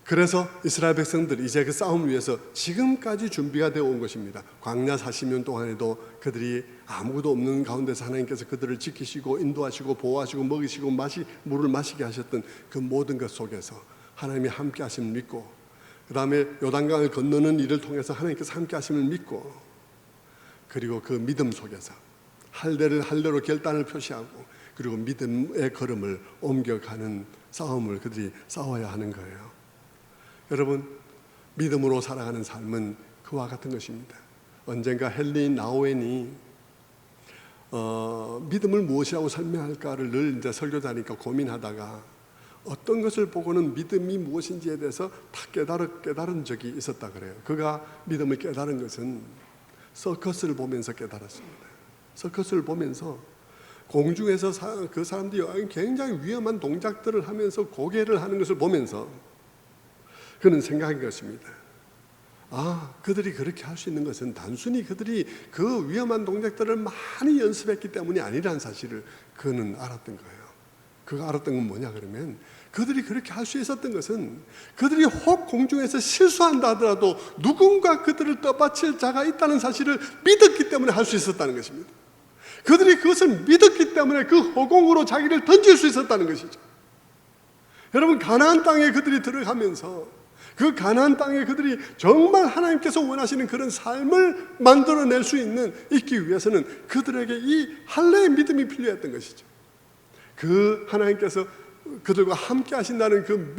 그래서 이스라엘 백성들이 이제 그 싸움을 위해서 지금까지 준비가 되어 온 것입니다. 광야 40년 동안에도 그들이 아무것도 없는 가운데서 하나님께서 그들을 지키시고 인도하시고 보호하시고 먹이시고 물을 마시게 하셨던 그 모든 것 속에서 하나님이 함께 하심을 믿고, 그 다음에 요단강을 건너는 일을 통해서 하나님께서 함께 하심을 믿고, 그리고 그 믿음 속에서 할례로 결단을 표시하고, 그리고 믿음의 걸음을 옮겨가는 싸움을 그들이 싸워야 하는 거예요. 여러분, 믿음으로 살아가는 삶은 그와 같은 것입니다. 언젠가 헨리 나우엔이 믿음을 무엇이라고 설명할까를 늘 이제 설교자니까 고민하다가 어떤 것을 보고는 믿음이 무엇인지에 대해서 다 깨달은 적이 있었다 그래요. 그가 믿음을 깨달은 것은 서커스를 보면서 깨달았습니다. 서커스를 보면서 공중에서 그 사람들이 굉장히 위험한 동작들을 하면서 고개를 하는 것을 보면서 그는 생각한 것입니다. 그들이 그렇게 할 수 있는 것은 단순히 그들이 그 위험한 동작들을 많이 연습했기 때문이 아니라는 사실을 그는 알았던 거예요. 그가 알았던 건 뭐냐 그러면, 그들이 그렇게 할 수 있었던 것은 그들이 혹 공중에서 실수한다 하더라도 누군가 그들을 떠받칠 자가 있다는 사실을 믿었기 때문에 할 수 있었다는 것입니다. 그들이 그것을 믿었기 때문에 그 허공으로 자기를 던질 수 있었다는 것이죠. 여러분, 가나안 땅에 그들이 들어가면서 그 가나안 땅에 그들이 정말 하나님께서 원하시는 그런 삶을 만들어낼 수 있기 위해서는 그들에게 이 할례의 믿음이 필요했던 것이죠. 그 하나님께서 그들과 함께 하신다는 그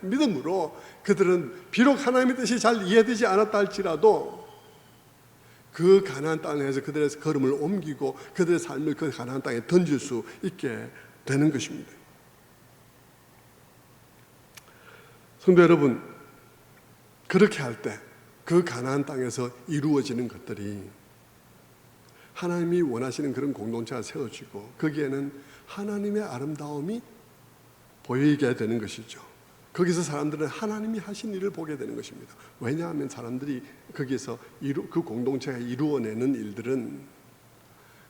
믿음으로 그들은 비록 하나님의 뜻이 잘 이해되지 않았다 할지라도 그 가나안 땅에서 그들의 걸음을 옮기고 그들의 삶을 그 가나안 땅에 던질 수 있게 되는 것입니다. 성도 여러분, 그렇게 할 때 그 가나안 땅에서 이루어지는 것들이 하나님이 원하시는 그런 공동체가 세워지고 거기에는 하나님의 아름다움이 보이게 되는 것이죠. 거기서 사람들은 하나님이 하신 일을 보게 되는 것입니다. 왜냐하면 사람들이 거기서 그 공동체가 이루어내는 일들은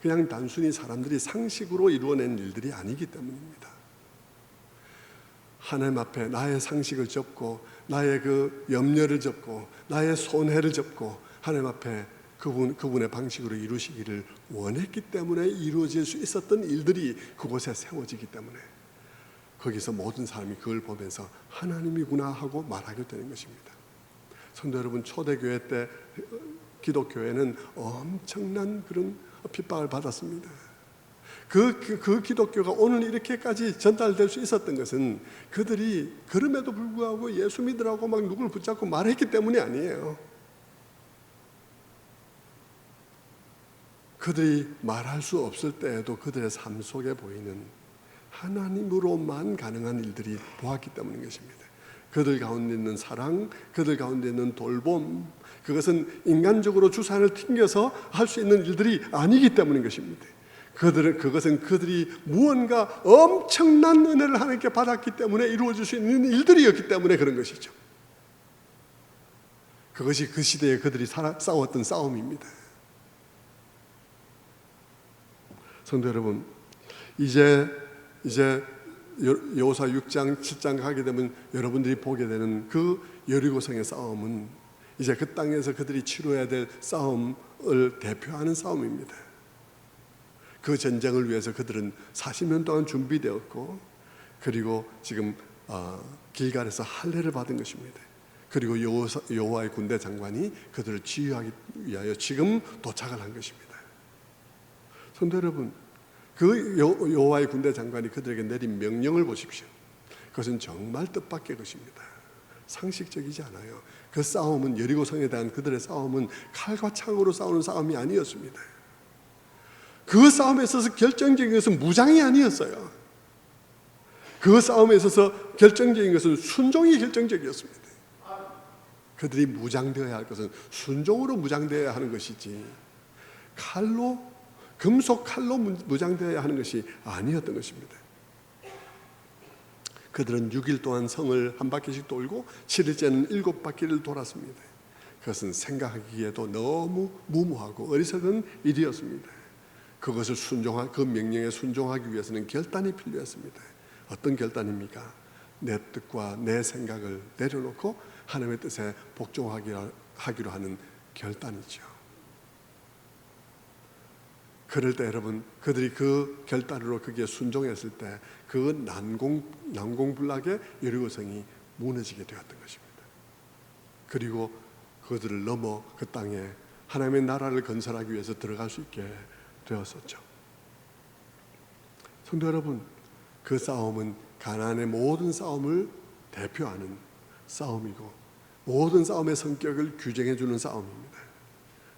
그냥 단순히 사람들이 상식으로 이루어낸 일들이 아니기 때문입니다. 하나님 앞에 나의 상식을 접고 나의 그 염려를 접고 나의 손해를 접고 하나님 앞에 그분의 방식으로 이루시기를 원했기 때문에 이루어질 수 있었던 일들이 그곳에 세워지기 때문에 거기서 모든 사람이 그걸 보면서 하나님이구나 하고 말하게 되는 것입니다. 성도 여러분, 초대교회 때 기독교회는 엄청난 그런 핍박을 받았습니다. 그 기독교가 오늘 이렇게까지 전달될 수 있었던 것은 그들이 그럼에도 불구하고 예수 믿으라고 막 누굴 붙잡고 말했기 때문이 아니에요. 그들이 말할 수 없을 때에도 그들의 삶 속에 보이는 하나님으로만 가능한 일들이 보았기 때문인 것입니다. 그들 가운데 있는 사랑, 그들 가운데 있는 돌봄, 그것은 인간적으로 주산을 튕겨서 할 수 있는 일들이 아니기 때문인 것입니다. 그것은 그들이 무언가 엄청난 은혜를 하나님께 받았기 때문에 이루어질 수 있는 일들이었기 때문에 그런 것이죠. 그것이 그 시대에 그들이 싸웠던 싸움입니다. 성도 여러분, 이제 여호수아 6장, 7장 가게 되면 여러분들이 보게 되는 그 여리고성의 싸움은 이제 그 땅에서 그들이 치러야 될 싸움을 대표하는 싸움입니다. 그 전쟁을 위해서 그들은 40년 동안 준비되었고, 그리고 지금 길갈에서 할례를 받은 것입니다. 그리고 여호와의 군대 장관이 그들을 지휘하기 위하여 지금 도착을 한 것입니다. 성도 여러분, 그 여호와의 군대 장관이 그들에게 내린 명령을 보십시오. 그것은 정말 뜻밖의 것입니다. 상식적이지 않아요. 그 싸움은, 여리고성에 대한 그들의 싸움은 칼과 창으로 싸우는 싸움이 아니었습니다. 그 싸움에 있어서 결정적인 것은 무장이 아니었어요. 그 싸움에 있어서 결정적인 것은 순종이 결정적이었습니다. 그들이 무장되어야 할 것은 순종으로 무장되어야 하는 것이지, 금속 칼로 무장되어야 하는 것이 아니었던 것입니다. 그들은 6일 동안 성을 한 바퀴씩 돌고 7일째는 7바퀴를 돌았습니다. 그것은 생각하기에도 너무 무모하고 어리석은 일이었습니다. 그것을 그 명령에 순종하기 위해서는 결단이 필요했습니다. 어떤 결단입니까? 내 뜻과 내 생각을 내려놓고 하나님의 뜻에 복종하기로 하는 결단이죠. 그럴 때 여러분, 그들이 그 결단으로 거기에 순종했을 때 그 난공불락의 여리고성이 무너지게 되었던 것입니다. 그리고 그들을 넘어 그 땅에 하나님의 나라를 건설하기 위해서 들어갈 수 있게 되었었죠. 성도 여러분, 그 싸움은 가나안의 모든 싸움을 대표하는 싸움이고 모든 싸움의 성격을 규정해 주는 싸움입니다.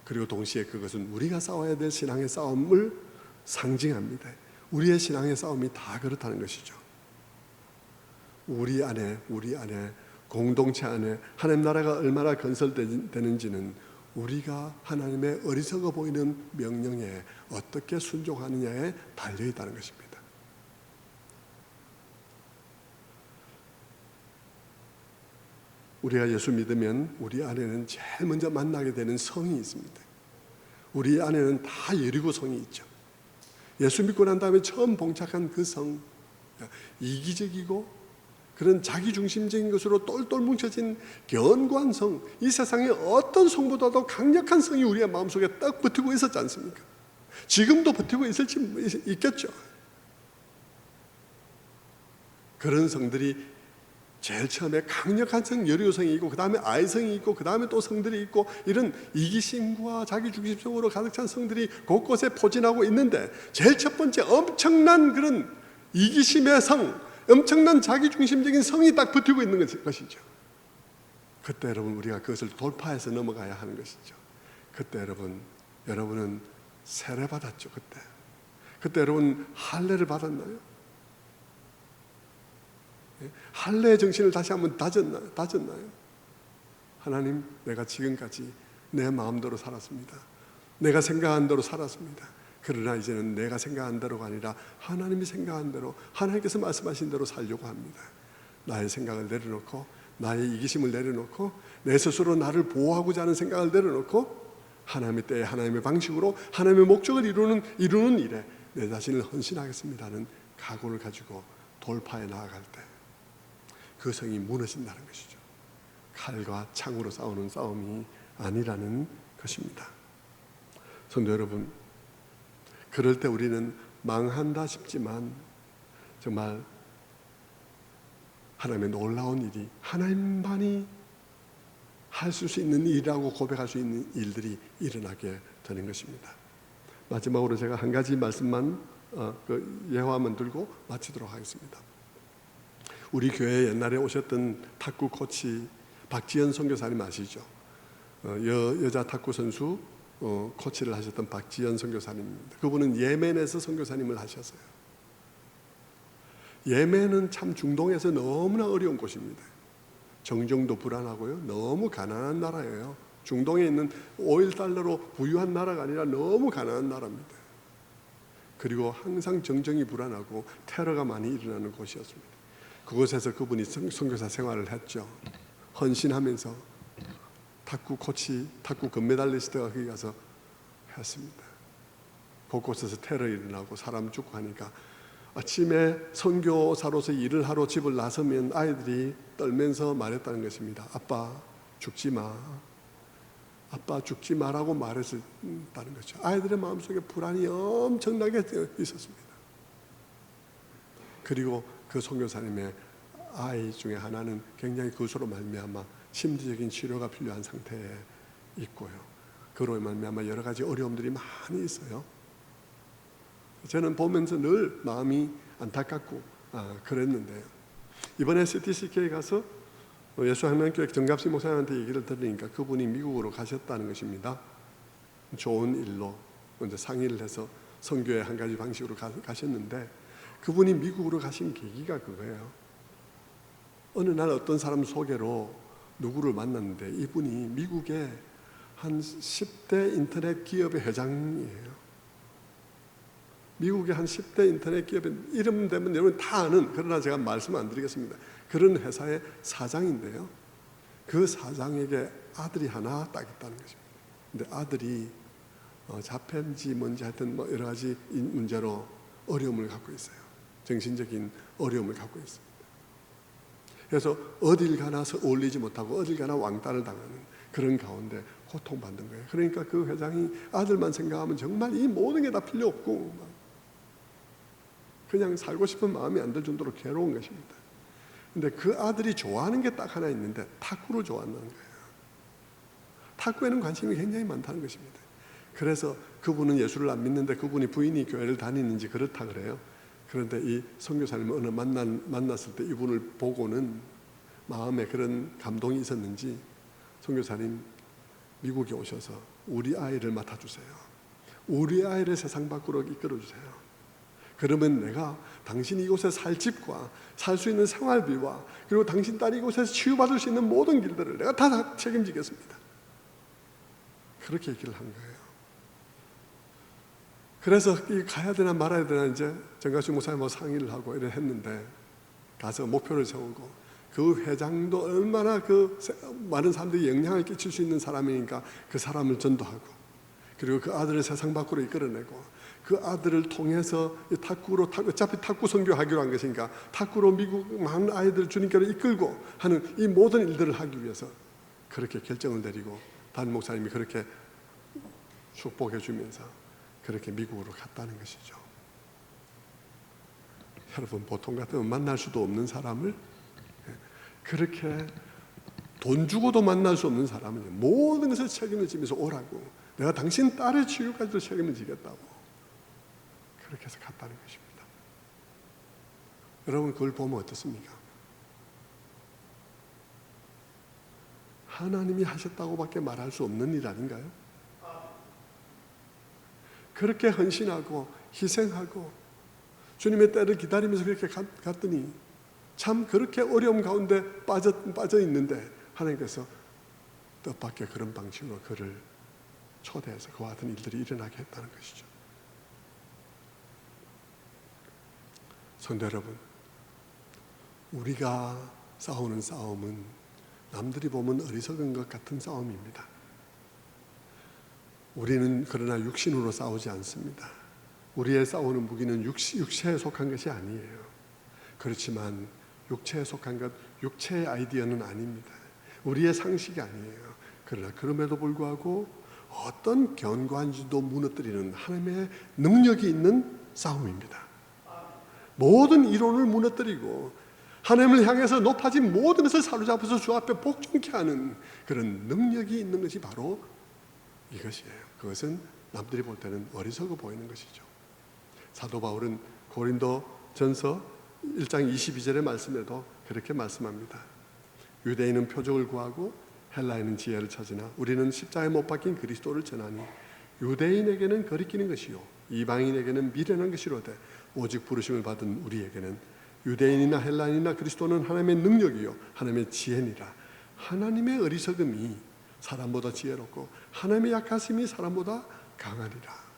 그리고 동시에 그것은 우리가 싸워야 될 신앙의 싸움을 상징합니다. 우리의 신앙의 싸움이 다 그렇다는 것이죠. 우리 안에 공동체 안에 하나님 나라가 얼마나 건설되는지는 우리가 하나님의 어리석어 보이는 명령에 어떻게 순종하느냐에 달려있다는 것입니다. 우리가 예수 믿으면 우리 안에는 제일 먼저 만나게 되는 성이 있습니다. 우리 안에는 다 여리고 성이 있죠. 예수 믿고 난 다음에 처음 봉착한 그 성, 이기적이고 그런 자기중심적인 것으로 똘똘 뭉쳐진 견고한 성, 이 세상에 어떤 성보다도 강력한 성이 우리의 마음속에 딱 버티고 있었지 않습니까? 지금도 버티고 있겠죠. 그런 성들이 제일 처음에 강력한 성 여리고성이 있고, 그 다음에 아이성이 있고, 그 다음에 또 성들이 있고, 이런 이기심과 자기중심성으로 가득 찬 성들이 곳곳에 포진하고 있는데, 제일 첫 번째 엄청난 그런 이기심의 성, 엄청난 자기중심적인 성이 딱 버티고 있는 것이죠. 그때 여러분, 우리가 그것을 돌파해서 넘어가야 하는 것이죠. 그때 여러분은 세례 받았죠. 그때 여러분 할례를 받았나요? 할례의 정신을 다시 한번 다졌나요? 하나님, 내가 지금까지 내 마음대로 살았습니다. 내가 생각한 대로 살았습니다. 그러나 이제는 내가 생각한 대로가 아니라 하나님이 생각한 대로, 하나님께서 말씀하신 대로 살려고 합니다. 나의 생각을 내려놓고, 나의 이기심을 내려놓고, 내 스스로 나를 보호하고자 하는 생각을 내려놓고, 하나님의 때에 하나님의 방식으로 하나님의 목적을 이루는 일에 내 자신을 헌신하겠습니다는 각오를 가지고 돌파해 나아갈 때 그 성이 무너진다는 것이죠. 칼과 창으로 싸우는 싸움이 아니라는 것입니다. 성도 여러분, 그럴 때 우리는 망한다 싶지만 정말 하나님의 놀라운 일이, 하나님만이 하실 수 있는 일이라고 고백할 수 있는 일들이 일어나게 되는 것입니다. 마지막으로 제가 한 가지 말씀만 그 예화만 들고 마치도록 하겠습니다. 우리 교회 옛날에 오셨던 탁구 코치 박지연 선교사님 아시죠? 여자 탁구 선수 코치를 하셨던 박지연 선교사님입니다. 그분은 예멘에서 선교사님을 하셨어요. 예멘은 참 중동에서 너무나 어려운 곳입니다. 정정도 불안하고요, 너무 가난한 나라예요. 중동에 있는 오일 달러로 부유한 나라가 아니라 너무 가난한 나라입니다. 그리고 항상 정정이 불안하고 테러가 많이 일어나는 곳이었습니다. 그곳에서 그분이 선교사 생활을 했죠. 헌신하면서 탁구 코치, 탁구 금메달리스트가 거기 가서 했습니다. 곳곳에서 테러 일어나고 사람 죽고 하니까 아침에 선교사로서 일을 하러 집을 나서면 아이들이 떨면서 말했다는 것입니다. 아빠 죽지 마. 아빠 죽지 마라고 말했다는 거죠. 아이들의 마음속에 불안이 엄청나게 있었습니다. 그리고 그 선교사님의 아이 중에 하나는 굉장히 그것으로 말미암아 심리적인 치료가 필요한 상태에 있고요. 그로 말미암아 여러 가지 어려움들이 많이 있어요. 저는 보면서 늘 마음이 안타깝고 그랬는데요. 이번에 CTCK 가서 예수한민교회 정갑식 목사님한테 얘기를 들으니까 그분이 미국으로 가셨다는 것입니다. 좋은 일로 먼저 상의를 해서 선교의 한 가지 방식으로 가셨는데 그분이 미국으로 가신 계기가 그거예요. 어느 날 어떤 사람 소개로 누구를 만났는데 이분이 미국의 한 10대 인터넷 기업의 회장이에요. 미국의 한 10대 인터넷 기업의 이름 되면 여러분 다 아는, 그러나 제가 말씀 안 드리겠습니다. 그런 회사의 사장인데요. 그 사장에게 아들이 하나 딱 있다는 것입니다. 근데 아들이 자폐인지 뭔지 하여튼 뭐 여러 가지 문제로 어려움을 갖고 있어요. 정신적인 어려움을 갖고 있습니다. 그래서 어딜 가나 어울리지 못하고 어딜 가나 왕따를 당하는 그런 가운데 고통받는 거예요. 그러니까 그 회장이 아들만 생각하면 정말 이 모든 게 다 필요 없고 그냥 살고 싶은 마음이 안 들 정도로 괴로운 것입니다. 근데 그 아들이 좋아하는 게 딱 하나 있는데 탁구를 좋아한다는 거예요. 탁구에는 관심이 굉장히 많다는 것입니다. 그래서 그분은 예수를 안 믿는데 그분이 부인이 교회를 다니는지 그렇다 그래요. 그런데 이 선교사님을 어느 만났을 때 이분을 보고는 마음에 그런 감동이 있었는지 선교사님 미국에 오셔서 우리 아이를 맡아주세요. 우리 아이를 세상 밖으로 이끌어주세요. 그러면 내가 당신 이곳에 살 집과 살 수 있는 생활비와 그리고 당신 딸이 이곳에서 치유받을 수 있는 모든 길들을 내가 다 책임지겠습니다. 그렇게 얘기를 한 거예요. 그래서 가야 되나 말아야 되나 이제 정가수 목사님하고 상의를 하고 이래 했는데 가서 목표를 세우고 그 회장도 얼마나 그 많은 사람들이 영향을 끼칠 수 있는 사람이니까 그 사람을 전도하고 그리고 그 아들을 세상 밖으로 이끌어내고 그 아들을 통해서 탁구로 어차피 탁구 선교하기로 한 것이니까 탁구로 미국 많은 아이들 주님께로 이끌고 하는 이 모든 일들을 하기 위해서 그렇게 결정을 내리고 담임 목사님이 그렇게 축복해 주면서 그렇게 미국으로 갔다는 것이죠. 여러분 보통 같으면 만날 수도 없는 사람을 그렇게 돈 주고도 만날 수 없는 사람을 모든 것을 책임을 지면서 오라고 내가 당신 딸의 치유까지도 책임을 지겠다고 그렇게 해서 갔다는 것입니다. 여러분 그걸 보면 어떻습니까? 하나님이 하셨다고밖에 말할 수 없는 일 아닌가요? 그렇게 헌신하고 희생하고 주님의 때를 기다리면서 그렇게 갔더니 참 그렇게 어려움 가운데 빠져 있는데 하나님께서 뜻밖의 그런 방식으로 그를 초대해서 그와 같은 일들이 일어나게 했다는 것이죠. 성도 여러분, 우리가 싸우는 싸움은 남들이 보면 어리석은 것 같은 싸움입니다. 우리는 그러나 육신으로 싸우지 않습니다. 우리의 싸우는 무기는 육체에 속한 것이 아니에요. 그렇지만 육체에 속한 것, 육체의 아이디어는 아닙니다. 우리의 상식이 아니에요. 그러나 그럼에도 불구하고 어떤 견고한지도 무너뜨리는 하나님의 능력이 있는 싸움입니다. 모든 이론을 무너뜨리고 하나님을 향해서 높아진 모든 것을 사로잡아서 주 앞에 복종케 하는 그런 능력이 있는 것이 바로 이것이에요. 그것은 남들이 볼 때는 어리석어 보이는 것이죠. 사도 바울은 고린도전서 1장 22절의 말씀에도 그렇게 말씀합니다. 유대인은 표적을 구하고 헬라인은 지혜를 찾으나 우리는 십자가에 못 박힌 그리스도를 전하니 유대인에게는 거리끼는 것이요 이방인에게는 미련한 것이로되 오직 부르심을 받은 우리에게는 유대인이나 헬라인이나 그리스도는 하나님의 능력이요 하나님의 지혜니라. 하나님의 어리석음이 사람보다 지혜롭고 하나님의 약하심이 사람보다 강하니라.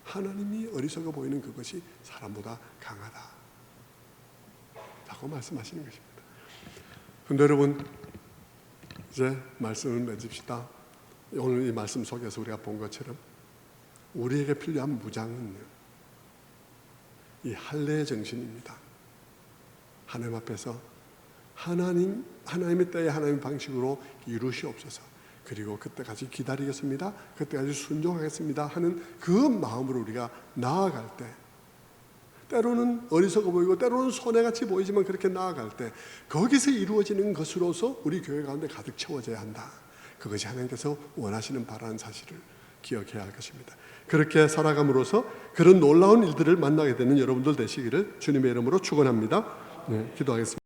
하나님이 어리석어 보이는 그것이 사람보다 강하다 라고 말씀하시는 것입니다. 그런데 여러분, 이제 말씀을 맺읍시다. 오늘 이 말씀 속에서 우리가 본 것처럼 우리에게 필요한 무장은 이 할례의 정신입니다. 하나님 앞에서 하나님의 때에 하나님의 방식으로 이루시옵소서. 그리고 그때까지 기다리겠습니다. 그때까지 순종하겠습니다 하는 그 마음으로 우리가 나아갈 때, 때로는 어리석어 보이고 때로는 손해같이 보이지만 그렇게 나아갈 때 거기서 이루어지는 것으로서 우리 교회 가운데 가득 채워져야 한다. 그것이 하나님께서 원하시는 바라는 사실을 기억해야 할 것입니다. 그렇게 살아감으로써 그런 놀라운 일들을 만나게 되는 여러분들 되시기를 주님의 이름으로 축원합니다. 네, 기도하겠습니다.